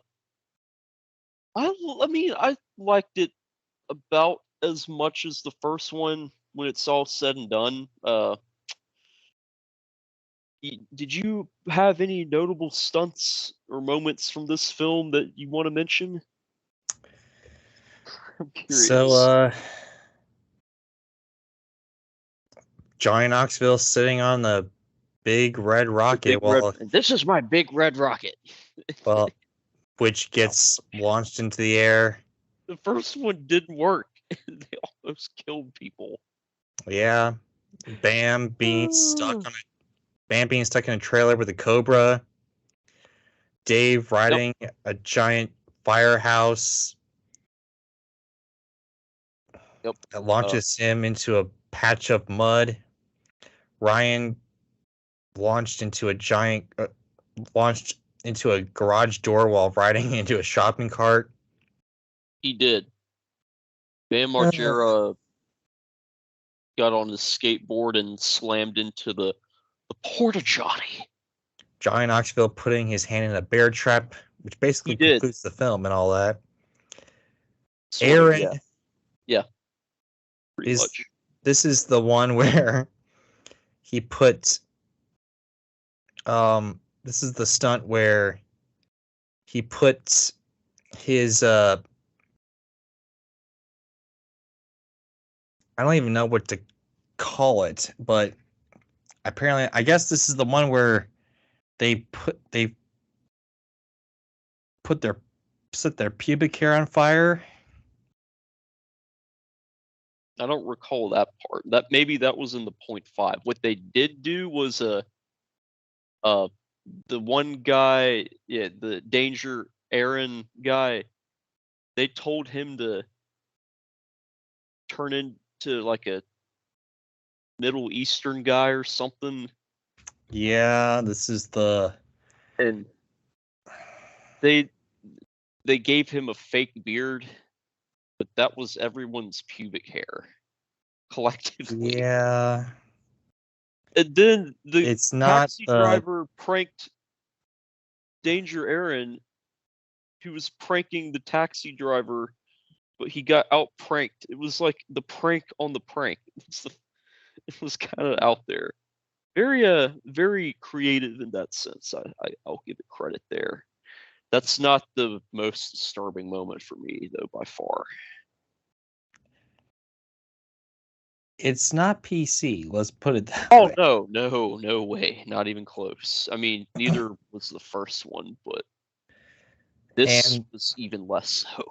I mean, I liked it about as much as the first one when it's all said and done. Did you have any notable stunts or moments from this film that you want to mention? I'm curious. So, Johnny Knoxville sitting on the big red rocket This is my big red rocket. well, which gets launched into the air. The first one didn't work. They almost killed people. Yeah, Bam being stuck in a trailer with a cobra. Dave riding a giant firehouse Yep. that launches him into a patch of mud. Ryan launched into a garage door while riding into a shopping cart. He did. Bam Margera got on his skateboard and slammed into the porta john. Johnny Knoxville putting his hand in a bear trap, which basically concludes the film and all that. Aaron, yeah, pretty much. This is the one where he put. This is the stunt where he puts his. I don't even know what to call it, but apparently, I guess this is the one where they set their pubic hair on fire. I don't recall that part. Maybe that was in the 0.5. What they did do was the one guy, the Danger Aaron guy, they told him to turn into like a Middle Eastern guy or something. Yeah, this is and they gave him a fake beard, but that was everyone's pubic hair collectively. Yeah. And then the it's not taxi driver pranked Danger Aaron, who was pranking the taxi driver, but he got out pranked. It was like the prank on the prank. It was kind of out there. Very creative in that sense. I'll give it credit there. That's not the most disturbing moment for me, though, by far. It's not PC. Let's put it that way. Oh no way, not even close. I mean, neither was the first one, but this was even less so.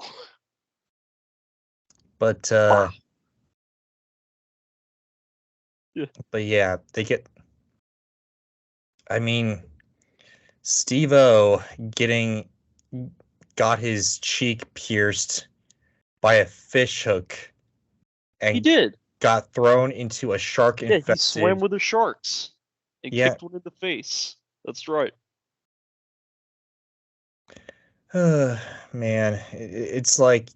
But yeah. But yeah, they get. I mean, Steve-O got his cheek pierced by a fish hook, and he did. Got thrown into a shark infested. He swam with the sharks and kicked one in the face. That's right. Man, it's like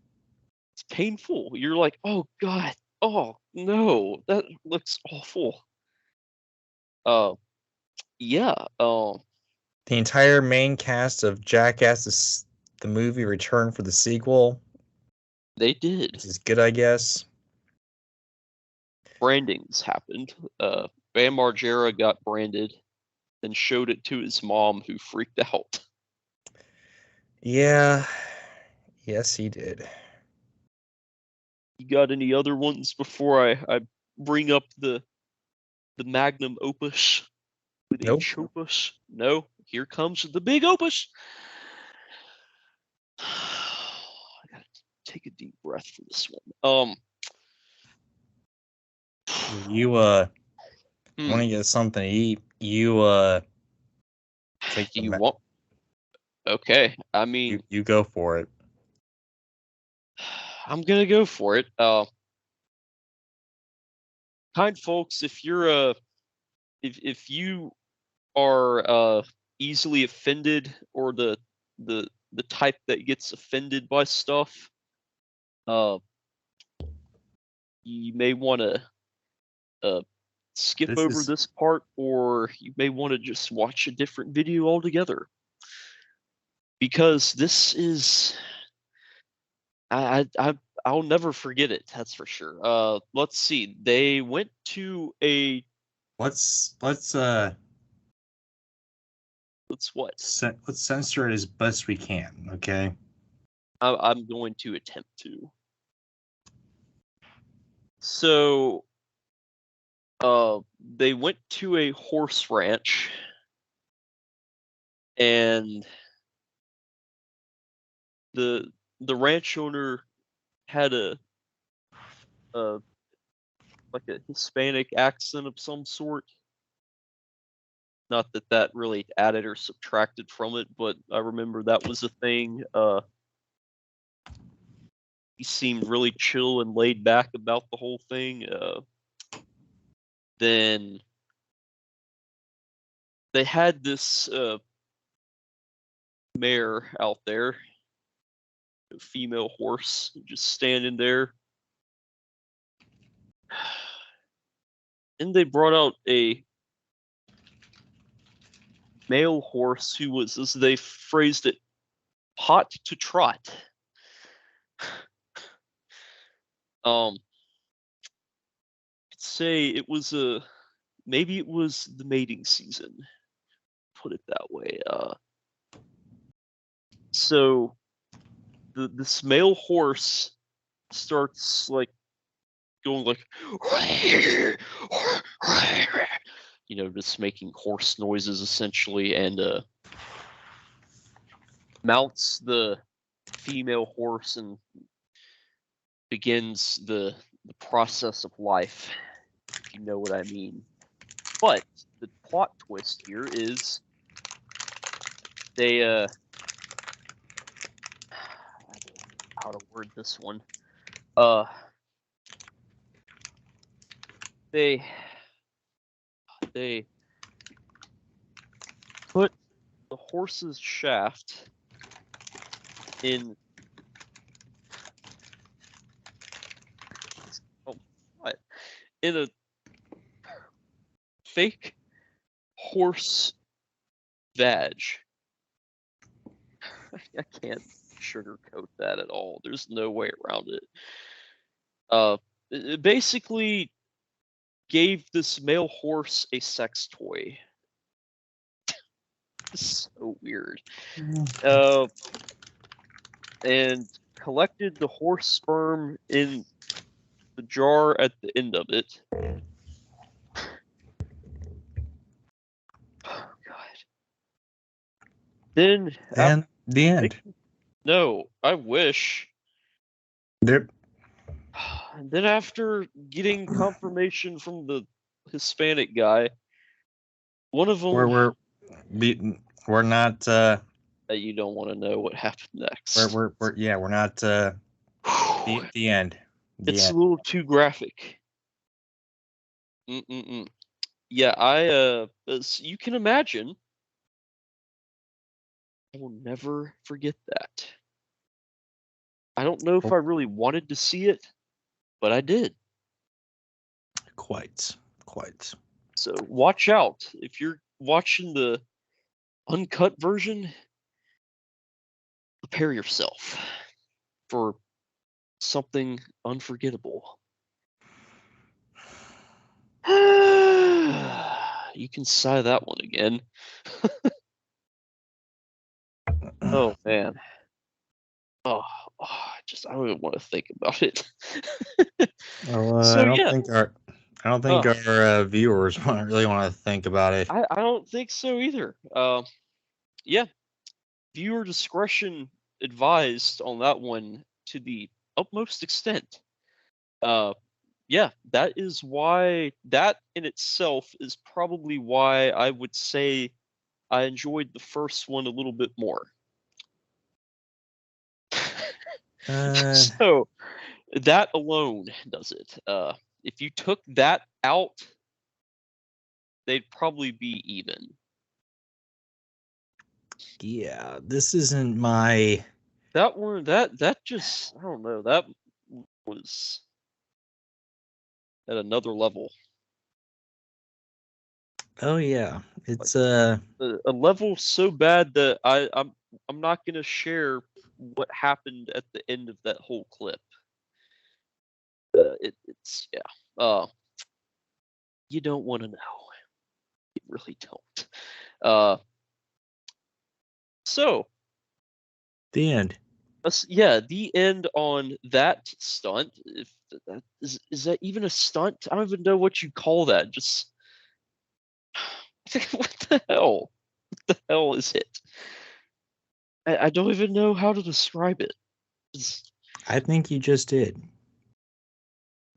it's painful. You're like, oh god, oh no, that looks awful. Yeah. The entire main cast of Jackass, the movie, returned for the sequel. They did. Which is good, I guess. Brandings happened. Bam Margera got branded, and showed it to his mom, who freaked out. Yeah. Yes, he did. You got any other ones before I bring up the magnum opus with each opus? No. Here comes the big opus. I gotta take a deep breath for this one. You want to get something to eat? You take you want? Okay, I mean, you go for it. I'm gonna go for it. Kind folks, if you're if you are easily offended, or the type that gets offended by stuff, you may want to skip over this part, or you may want to just watch a different video altogether, because this is I'll never forget it. That's for sure. Let's see. They went to a. Let's what? Let's censor it as best we can. Okay. I'm going to attempt to. So, they went to a horse ranch, and the ranch owner had a like a Hispanic accent of some sort. Not that that really added or subtracted from it, but I remember that was a thing. He seemed really chill and laid back about the whole thing. Then they had this mare out there, a female horse, just standing there. And they brought out a male horse who was, as they phrased it, hot to trot. I'd say it was maybe it was the mating season. Put it that way. So this male horse starts like going like, just making horse noises essentially, and mounts the female horse and begins the process of life, if you know what I mean. But the plot twist here is they how to word this one. They put the horse's shaft in in a fake horse vag. I can't sugarcoat that at all. There's no way around it. It basically gave this male horse a sex toy. It's so weird. And collected the horse sperm in the jar at the end of it. Oh God. Then And the end. No, I wish. There. And then after getting confirmation from the Hispanic guy, one of them We're not. you don't want to know what happened next. We're not. The end. It's a little too graphic. Yeah, as you can imagine, I will never forget that. I don't know if I really wanted to see it, but I did. Quite. So watch out. If you're watching the uncut version, prepare yourself for something unforgettable. You can sigh that one again. Oh man. I don't even want to think about it. Well, I don't think our viewers really want to think about it. I don't think so either. Yeah, viewer discretion advised on that one to the utmost extent. Yeah, that is why, that in itself is probably why I would say I enjoyed the first one a little bit more. So that alone does it. If you took that out, they'd probably be even. Yeah, this isn't my. That one, that just, I don't know, that was at another level. Oh yeah, it's a level so bad that I'm not gonna share what happened at the end of that whole clip. It's yeah. You don't want to know. You really don't. So the end. yeah, the end on that stunt. If Is that even a stunt? I don't even know what you call that. Just what the hell? What the hell is it? I don't even know how to describe it. It's I think you just did.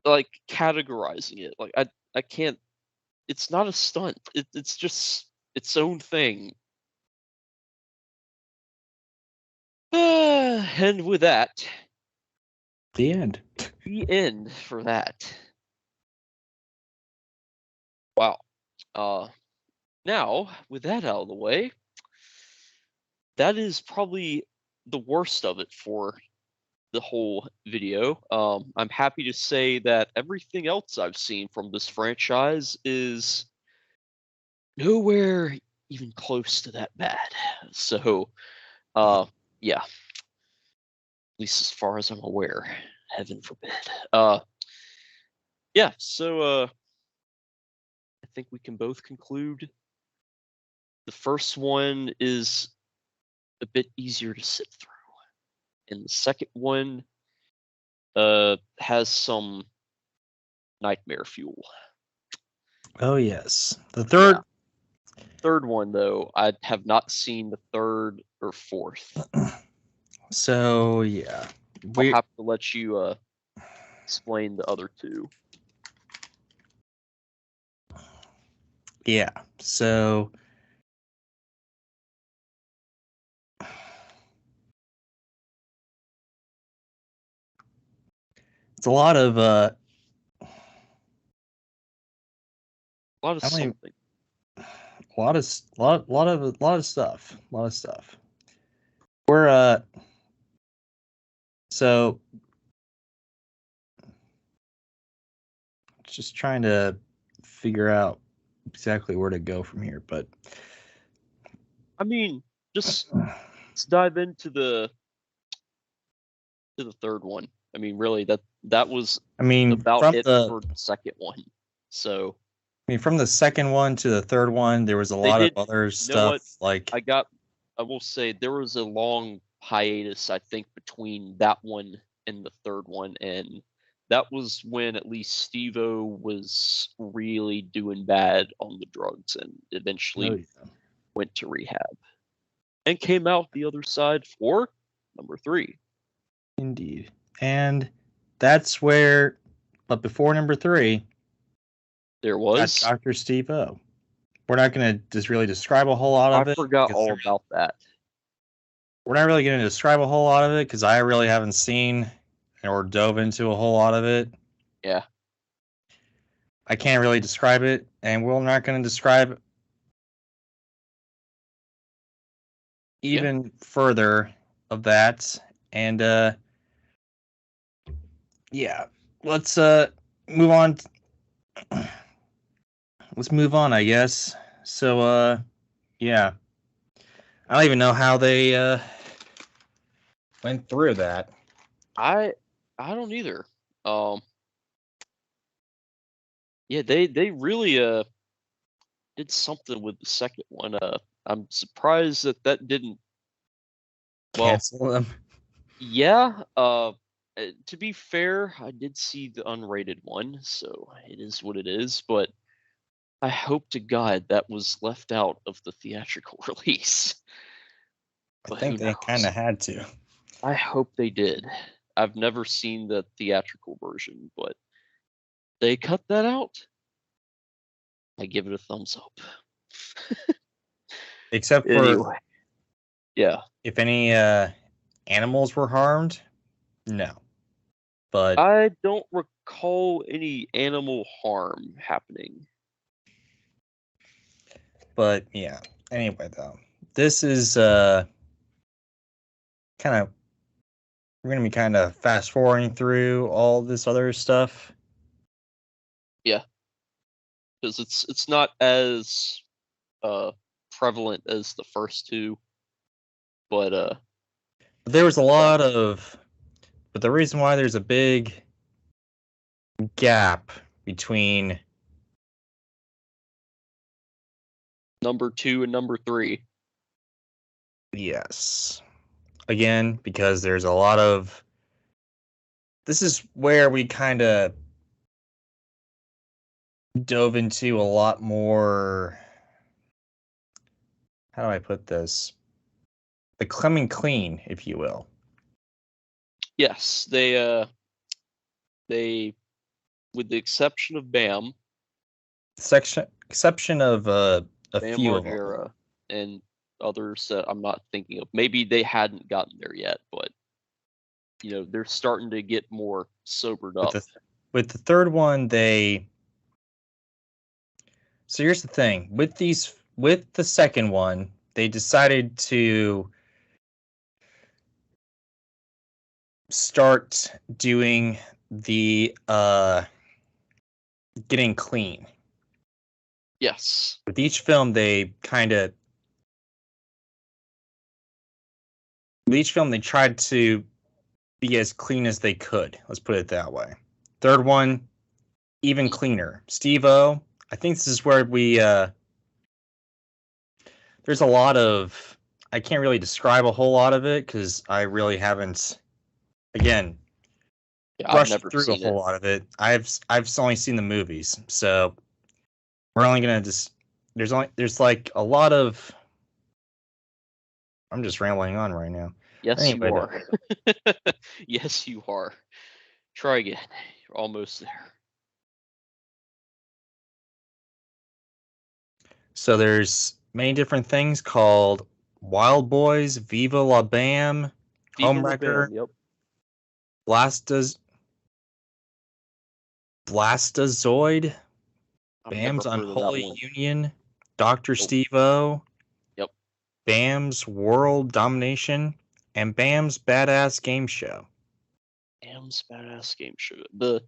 like categorizing it. Like I can't. It's not a stunt. It's just its own thing. And with that, The end. the end for that. Wow. Now with that out of the way, that is probably the worst of it for the whole video. I'm happy to say that everything else I've seen from this franchise is nowhere even close to that bad. So, yeah, at least as far as I'm aware, heaven forbid. Yeah, so I think we can both conclude the first one is a bit easier to sit through, and the second one has some nightmare fuel. Oh yes. The Yeah. third. Third one though, I have not seen the third or fourth. So yeah, I'll we have to let you explain the other two. yeah. So it's a lot of A lot of I don't even, something. a lot of lot of stuff. A lot of stuff. We're so just trying to figure out exactly where to go from here, but I mean, just let's dive into the third one. I mean, really, that was I mean about from it the for the second one. So from the second one to the third one, there was a they lot of did. other You know stuff what? like I will say there was a long hiatus, I think, between that one and the third one, and that was when at least Steve-O was really doing bad on the drugs and oh eventually yeah, went to rehab and came out the other side for number 3. indeed. And that's where but before number 3, There got was. Dr. Steve O. We're not going to just really describe a whole lot I of it forgot because all about that. we're not really going to describe a whole lot of it because I really haven't seen or dove into a whole lot of it. Yeah. I can't really describe it, and we're not going to describe Yeah. even further of that. And yeah, let's move on. Let's move on, I guess. So yeah, I don't even know how they went through that. I I don't either. Um yeah, they really did something with the second one. I'm surprised that didn't. Well, Cancel them. yeah. To be fair, I did see the unrated one, so it is what it is. But I hope to God that was left out of the theatrical release. I But who think they kind knows? of had to. I hope they did. I've never seen the theatrical version, but they cut that out. I give it a thumbs up. Except for Anyway, yeah. if any animals were harmed, no. But I don't recall any animal harm happening. yeah. Anyway, though, this is kind of we're gonna be kind of fast forwarding through all this other stuff. Yeah, because it's not as uh prevalent as the first two, but But there was a yeah. lot of, but the reason why there's a big gap between Number 2 and number 3. yes, again because there's a lot of this is where we kind of dove into a lot more. How do I put this? The coming clean, if you will. Yes, they with the exception of Exception of a Bam few of them. Margera, and others that I'm not thinking of. Maybe they hadn't gotten there yet, but they're starting to get more sobered up. With the third one, they. So here's the thing with the second one, they decided to start doing the getting clean. Yes. With each film, they tried to be as clean as they could. Let's put it that way. Third one, even cleaner. Steve-O, I think this is where we there's a lot of, I can't really describe a whole lot of it because I really haven't, again, I've brushed never through a seen whole it. lot of it. I've only seen the movies, so we're only gonna just there's like a lot of, I'm just rambling on right now. Yes, Anyway, you are. Yes, you are. Try again. You're almost there. so there's many different things called Wild Boys, Viva La Bam, Viva La Bam, Homewrecker, yep. Blastazoid, I've never Bam's heard of that Unholy one. Union, Dr. Nope. Steve-O, Yep. Bam's World Domination, and Bam's Badass Game Show. Bam's Badass Game Show. The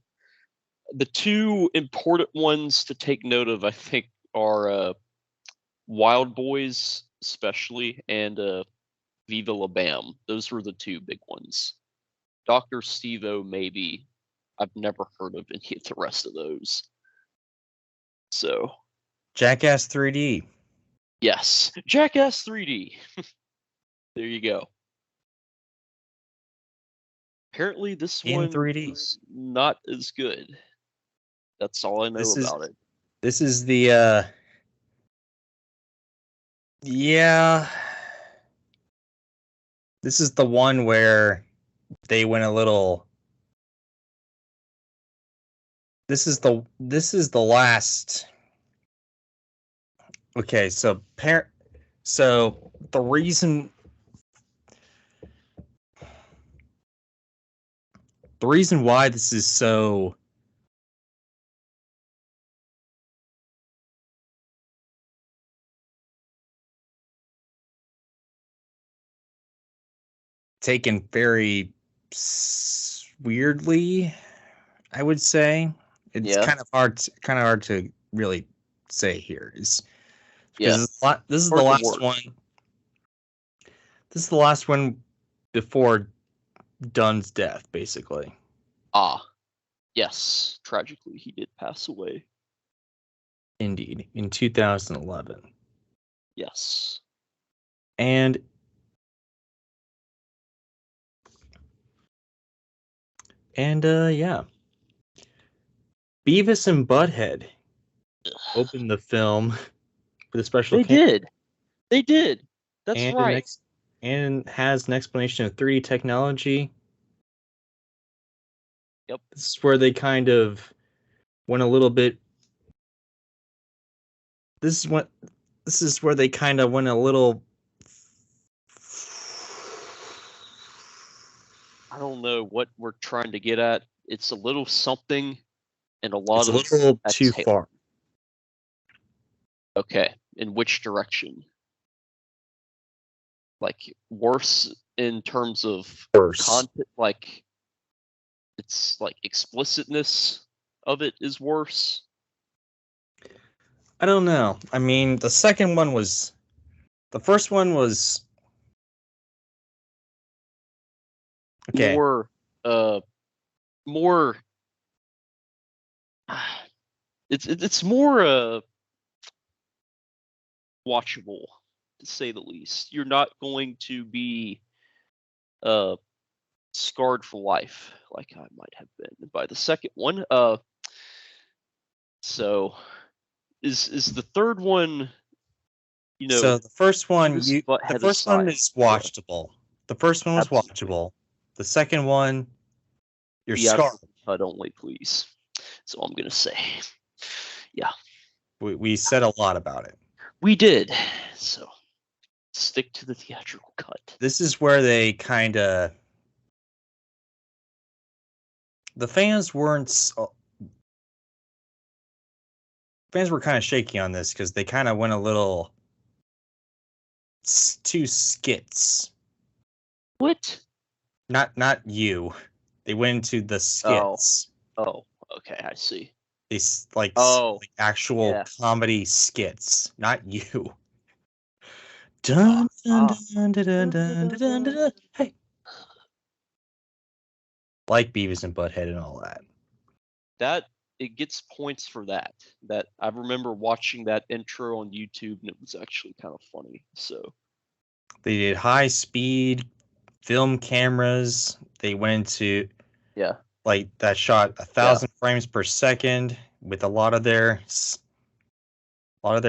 two important ones to take note of, I think, are Wild Boys, especially, and Viva La Bam. Those were the two big ones. Dr. Steve-O, maybe. I've never heard of any of the rest of those. So, Jackass 3D. yes. Jackass 3D. There you go. Apparently, this In one 3D. was not as good. That's all I know about it. This is the yeah. This is the one where they went a little. This is the last. Okay, so the reason why this is so taken very weirdly, I would say. It's Yeah. kind of hard to really say here. It's Yeah. because this is the Hard to last work. one. This is the last one before Dunn's death, basically. Ah. Yes. Tragically, he did pass away. Indeed, in 2011. Yes. And yeah. Beavis and Butthead opened the film with a special They did. They did. That's and right. and has an explanation of 3D technology. Yep. This is where they kind of went a little bit. This is where they kind of went a little. I don't know what we're trying to get at. It's a little something and a lot It's a of little too exhale. far. Okay. In which direction? Like worse in terms of Worse. content, like it's like explicitness of it is worse. I don't know. I mean, the first one was okay. More it's more watchable, to say the least. You're not going to be scarred for life, like I might have been by the second one. So is the third one, So the first one, Beavis and the Butthead first one aside? is watchable. The first one was Absolutely. watchable. The second one, you're scarred. Theatrical cut only, please. That's all I'm gonna say. Yeah, We said a lot about it. we did. So stick to the theatrical cut. This is where they kind of the fans were kind of shaky on this because they kind of went a little too skits. What? Not you. They went into the skits. Oh, okay, I see. These Oh, like actual yeah. comedy skits, not you. Dun, dun, dun, dun, dun, dun, dun, dun, dun. Hey, like Beavis and Butthead and all that. That it gets points for that. That I remember watching that intro on YouTube, and it was actually kind of funny. So They did high speed film cameras. They went into yeah, like that shot 1,000 frames per second with a lot of their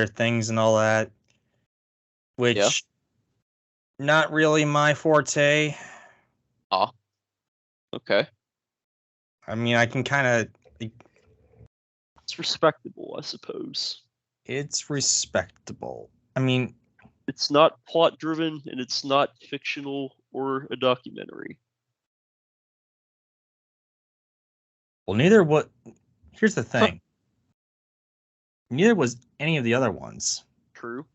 things and all that, which not really my forte. Okay, I mean, I can kind of it's respectable, I suppose. it's respectable. I mean, It's not plot driven, and it's not fictional or a documentary. well, neither what. Here's the thing. Neither was any of the other ones. True.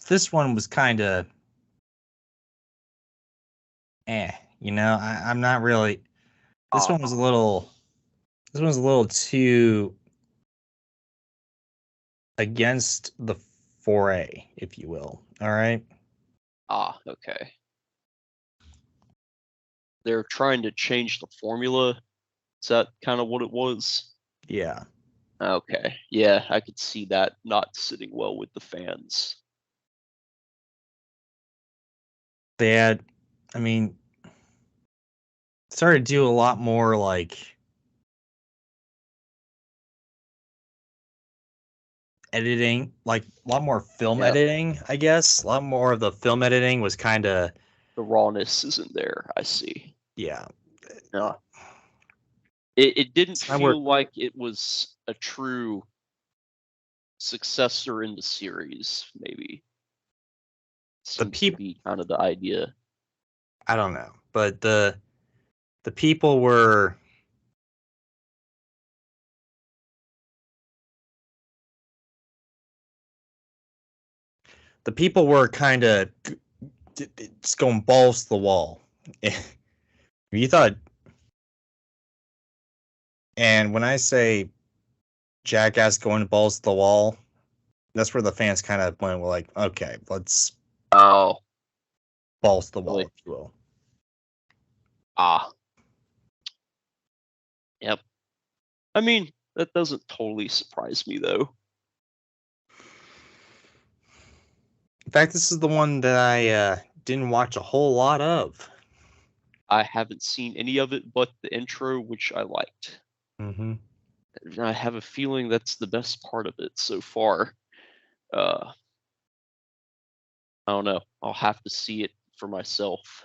This one was kind of I'm not really. This one was a little. This one was a little too against the foray, if you will. All right. Okay. They're trying to change the formula. Is that kind of what it was? Yeah. Okay. Yeah, I could see that not sitting well with the fans. They had, I mean, started to do a lot more like editing, like a lot more film editing, I guess. A lot more of the film editing was kind of the rawness isn't there. I see. yeah. No. It didn't I work feel like it was a true successor in the series, maybe. the Seems to people be kind of the idea. I don't know, but the people were kind of just going balls to the wall. You thought, and when I say Jackass going balls to the wall, that's where the fans kind of went, well, like, okay, let's Oh, balls to the wall, really? if you will. Yep. I mean, that doesn't totally surprise me, though. In fact, this is the one that I didn't watch a whole lot of. I haven't seen any of it but the intro, which I liked. Mm-hmm. I have a feeling that's the best part of it so far. I don't know. I'll have to see it for myself.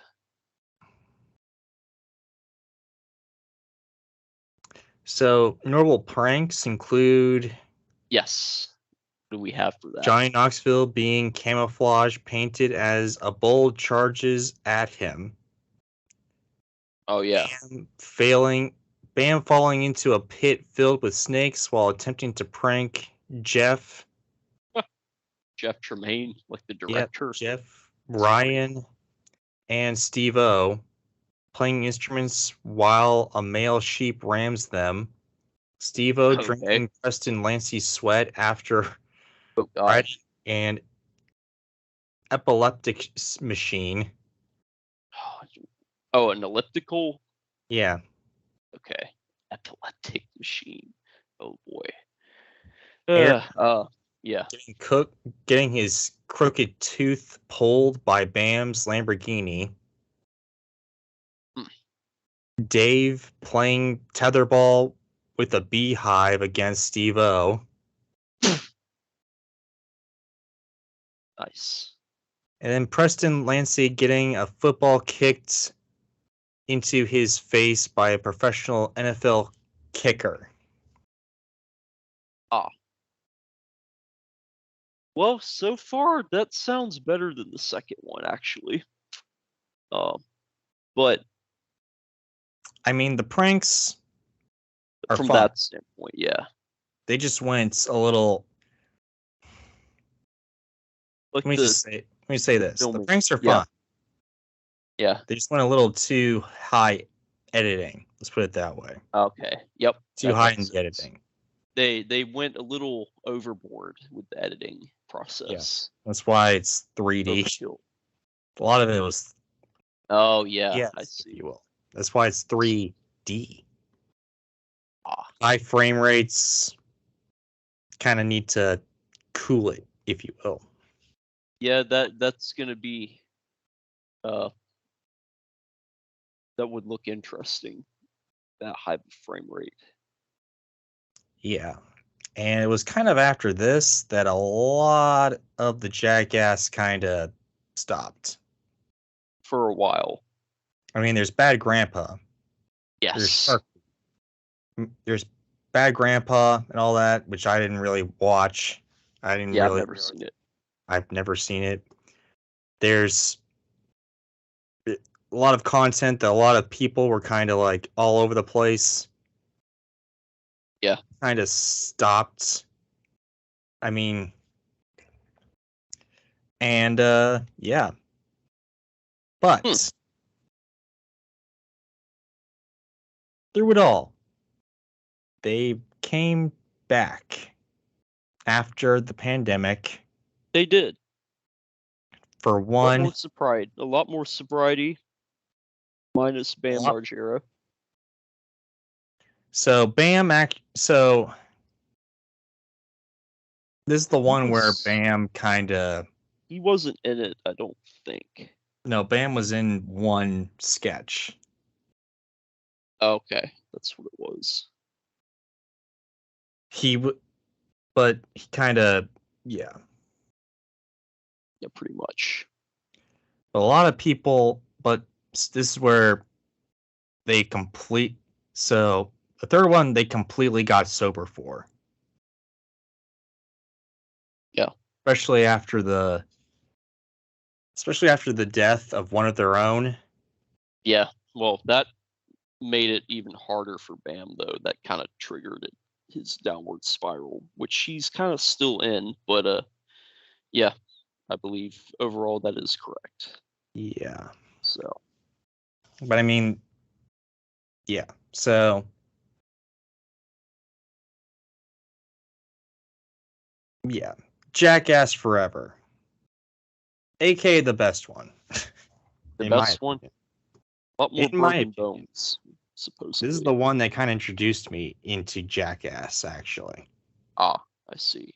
So, notable pranks include Yes. What do we have for that? Johnny Knoxville being camouflage painted as a bull charges at him. Oh, yeah. Bam falling into a pit filled with snakes while attempting to prank Jeff. Jeff Tremaine, like the Yep, director. Jeff, Ryan, and Steve-O playing instruments while a male sheep rams them. Steve-O drinking Preston Lancey's sweat after riding an epileptic machine. Oh, an elliptical? Yeah. Okay. Epileptic machine. Oh boy. Aaron Yeah. getting his crooked tooth pulled by Bam's Lamborghini. Dave playing tetherball with a beehive against Steve-O. Nice. And then Preston Lancey getting a football kicked into his face by a professional NFL kicker. Well, so far that sounds better than the second one, actually. But I mean, the pranks are from fun. that standpoint, yeah. They just went a little. Like Let me say this: the pranks are fun. Yeah. They just went a little too high editing. Let's put it that way. Okay. Yep. Too high in the editing. They went a little overboard with the editing process. Yeah. That's why it's 3D. A lot of it was. Oh yeah, I see. If you will. That's why it's 3D. High frame rates. Kind of need to cool it, if you will. Yeah, that's gonna be. That would look interesting. That high frame rate. Yeah. And it was kind of after this that a lot of the Jackass kind of stopped. For a while. I mean, there's Bad Grandpa. Yes. There's Bad Grandpa and all that, which I didn't really watch. I've never seen it. I've never seen it. There's a lot of content that a lot of people were kind of like all over the place. Yeah. Kind of stopped. I mean, and yeah. But through it all, they came back after the pandemic. They did. For one, a lot more sobriety, minus Bam Margera. So Bam so this is the one where Bam kind of. He wasn't in it, I don't think. No, Bam was in one sketch. Okay, that's what it was. But he kind of, yeah. Yeah, pretty much. But a lot of people, but this is where they so the third one they completely got sober for. Yeah. Especially after the death of one of their own. Yeah, well, that made it even harder for Bam, though. That kind of triggered his downward spiral, which he's kind of still in. But yeah, I believe overall that is correct. Yeah. So. But I mean, yeah. So. Yeah. Jackass Forever. AKA the best one. The best one? A lot more broken bones, supposedly. This is the one that kind of introduced me into Jackass, actually. I see.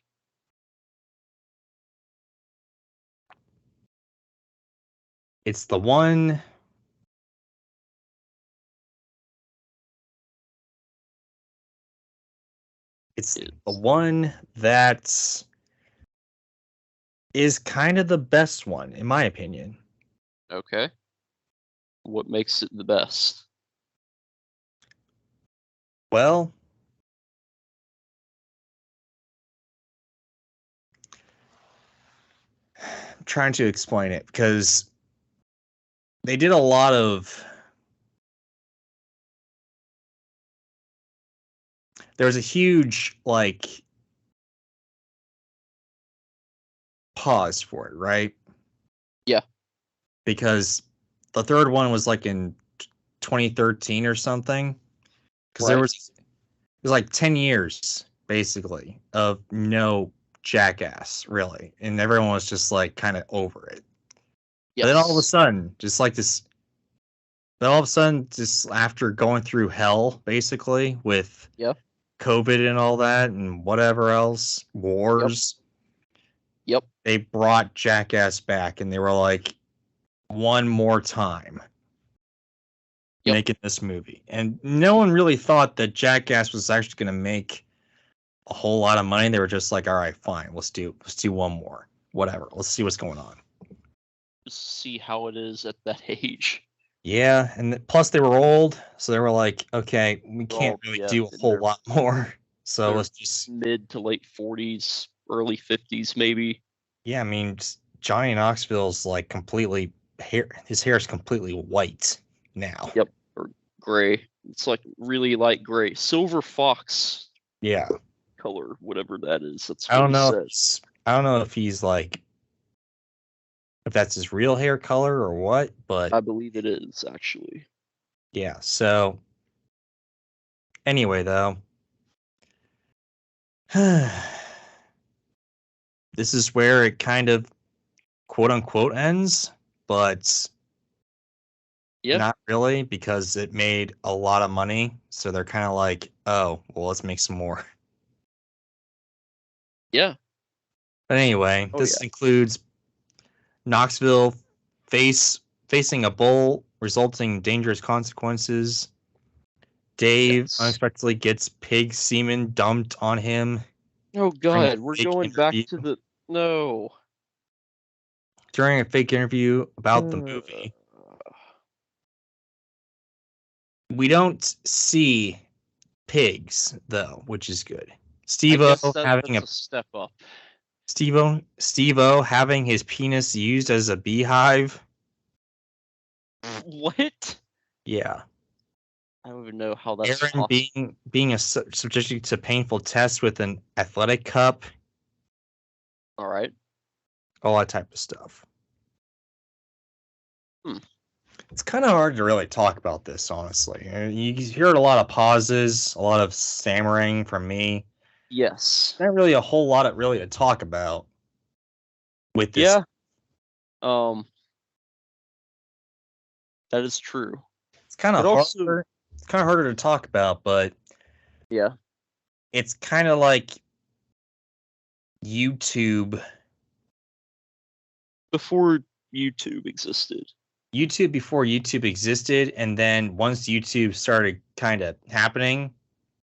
It's the one. It's the one that is kind of the best one, in my opinion. Okay. What makes it the best? Well, I'm trying to explain it because they did a lot of. There was a huge, pause for it, right? Yeah. Because the third one was in 2013 or something. Because it was 10 years, basically, of no Jackass, really. And everyone was just, kind of over it. Yes. But then all of a sudden, just after going through hell, basically, with COVID and all that and whatever else, wars, Yep. They brought Jackass back, and they were like, one more time Yep. making this movie. And no one really thought that Jackass was actually going to make a whole lot of money. They were just like, all right, fine, let's do one more. Whatever. Let's see what's going on. Just see how it is at that age. Yeah, and plus they were old, so they were like, okay, we can't really do a whole lot more. So let's just mid to late 40s, early 50s, maybe. Yeah, I mean, Johnny Knoxville's like completely his hair is completely white now. Yep, or gray. It's like really light gray, silver fox. Yeah, color, whatever that is. That's I what don't he know. says. I don't know if he's like if that's his real hair color or what, but I believe it is actually. yeah. So anyway, though, this is where it kind of quote unquote ends, but Yeah. not really because it made a lot of money. So they're kind of like, oh, well, let's make some more. Yeah. But anyway, this includes Knoxville facing a bull, resulting in dangerous consequences. Dave unexpectedly gets pig semen dumped on him. Oh God, we're going back to the during a fake interview about the movie. We don't see pigs though, which is good. Steve-O having a step up. Steve-O having his penis used as a beehive. What? Yeah. I don't even know how that's Aaron possible. being subjected to painful tests with an athletic cup. All right. All that type of stuff. Hmm. It's kind of hard to really talk about this, honestly. You heard a lot of pauses, a lot of stammering from me. Yes. Not really a whole lot of really to talk about with this. Yeah. That is true. It's kind of harder. It's kind of harder to talk about, but yeah, it's kind of like YouTube before YouTube existed. YouTube before YouTube existed, and then once YouTube started kind of happening,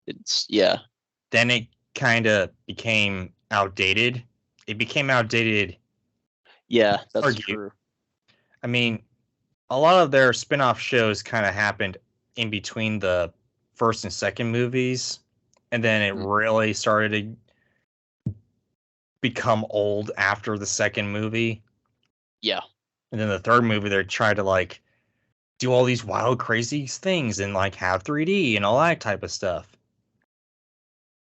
then it kind of became outdated. It became outdated. Yeah, that's true. I mean, a lot of their spin-off shows kind of happened in between the first and second movies, and then it really started to become old after the second movie. Yeah. And then the third movie, they tried to like do all these wild, crazy things and like have 3D and all that type of stuff.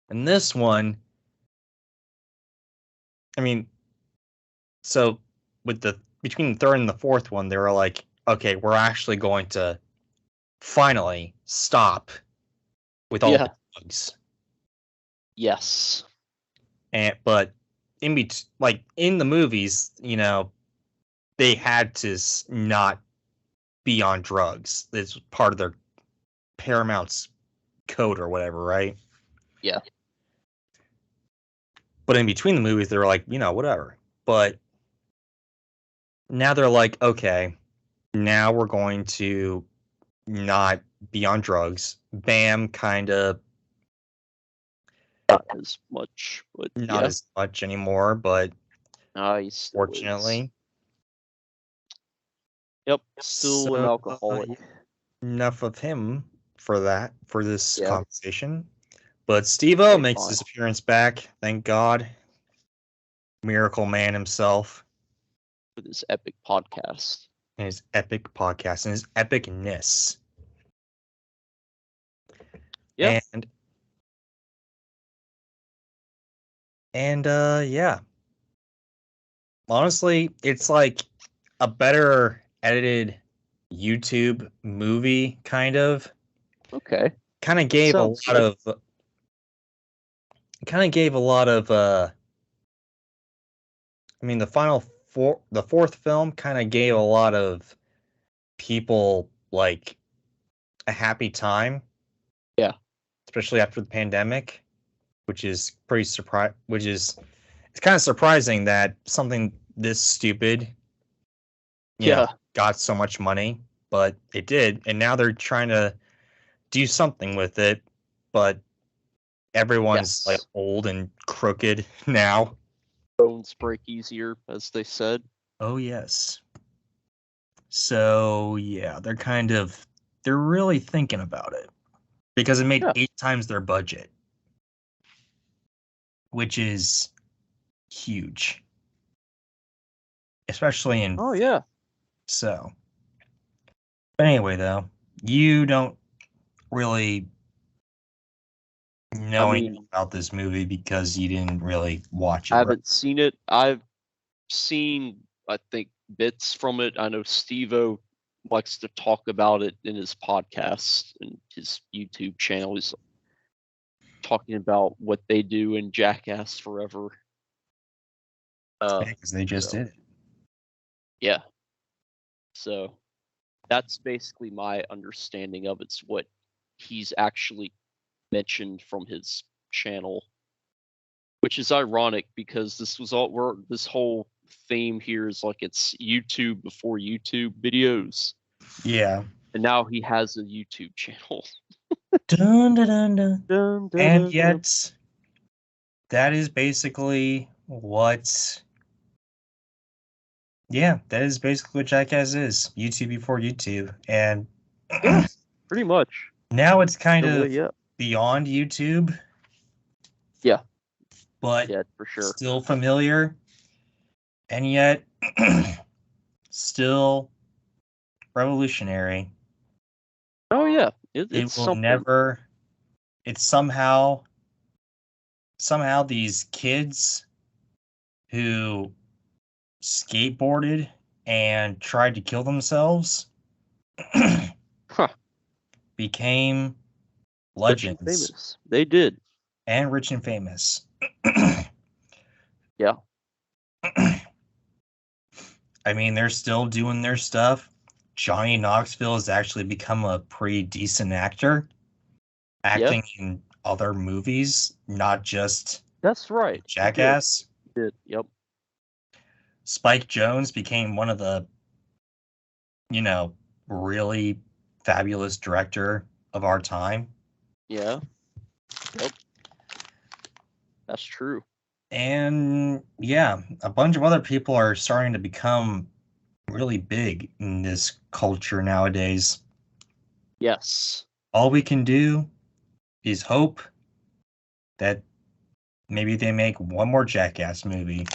And this one, I mean, so with the between the third and the fourth one, they were like, okay, we're actually going to finally stop with all the drugs. Yes. But in the movies, you know, they had to not be on drugs. It's part of their Paramount's code or whatever, right? Yeah. But in between the movies, they were like, you know, whatever. But now they're like, okay, now we're going to not be on drugs. Bam, kind of not as much, but not as much anymore. But fortunately, yep, still an alcoholic. Enough of him for this conversation. But Steve-O makes his appearance back. Thank God. Miracle Man himself. With his epic podcast. And his epic podcast and his epicness. Yeah. And yeah. Honestly, it's like a better edited YouTube movie, kind of. Okay. Kind of gave a lot of I mean, the fourth film kind of gave a lot of people like a happy time. Yeah. Especially after the pandemic, which is pretty which is it's kind of surprising that something this stupid, got so much money, but it did, and now they're trying to do something with it, but everyone's like old and crooked now. Bones break easier, as they said. Oh yes. So yeah, they're really thinking about it because it made 8 times their budget, which is huge, especially in. Oh yeah. So, but anyway, though, you don't really know anything about this movie because you didn't really watch it. I haven't seen it. I've seen, I think, bits from it. I know Steve-O likes to talk about it in his podcast and his YouTube channel. He's talking about what they do in Jackass Forever. Because they just did it. Yeah. So that's basically my understanding of it's what he's actually mentioned from his channel, which is ironic because this whole theme here is like it's YouTube before YouTube videos. Yeah. And now he has a YouTube channel. Dun, dun, dun, dun. Dun, dun, and dun, yet, dun. That is basically what. Yeah, that is basically what Jackass is. YouTube before YouTube. And yeah, pretty much. Now it's kind of beyond YouTube. Yeah. But yeah, for sure. Still familiar. And yet still revolutionary. Oh yeah. It will something. Never. It's somehow these kids who skateboarded and tried to kill themselves became legends. Rich and famous. They did. And rich and famous. Yeah. I mean, they're still doing their stuff. Johnny Knoxville has actually become a pretty decent actor, acting in other movies, not just that's right. Jackass. He did. Yep. Spike Jonze became one of the, really fabulous director of our time. Yeah. Yep. That's true. And yeah, a bunch of other people are starting to become really big in this culture nowadays. Yes. All we can do is hope that maybe they make one more Jackass movie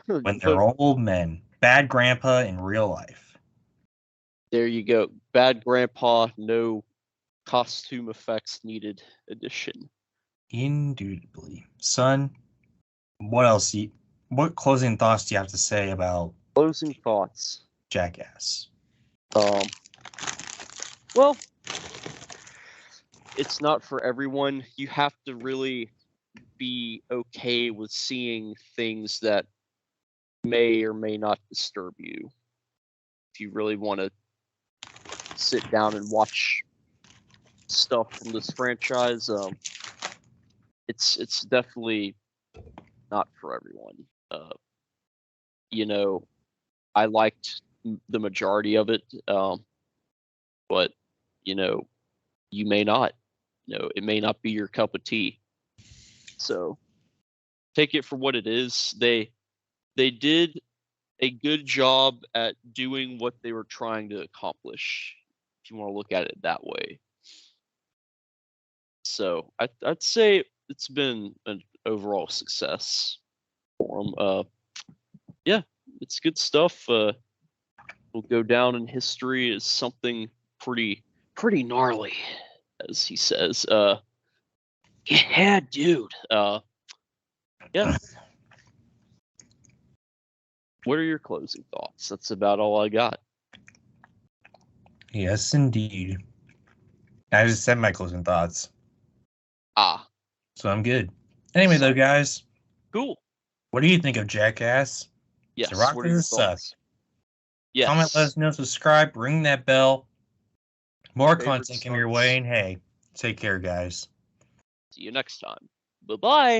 when they're old men. Bad Grandpa in real life. There you go. Bad Grandpa, no costume effects needed edition. Indubitably. Son, what closing thoughts do you have to say about closing thoughts? Jackass. Well, it's not for everyone. You have to really be okay with seeing things that may or may not disturb you. If you really want to sit down and watch stuff from this franchise, it's definitely not for everyone. I liked the majority of it, but you may not. It may not be your cup of tea. So take it for what it is. They did a good job at doing what they were trying to accomplish, if you want to look at it that way. So I'd say it's been an overall success for them. Yeah, it's good stuff. Will go down in history as something pretty gnarly, as he says. Yeah, dude. Yeah. What are your closing thoughts? That's about all I got. Yes, indeed. I just said my closing thoughts. So I'm good. Anyway, though, guys. Cool. What do you think of Jackass? Yes. Does it rock, does it suck? Yes. Comment, let us know, subscribe, ring that bell. More content coming your way, and hey, take care, guys. See you next time. Bye-bye.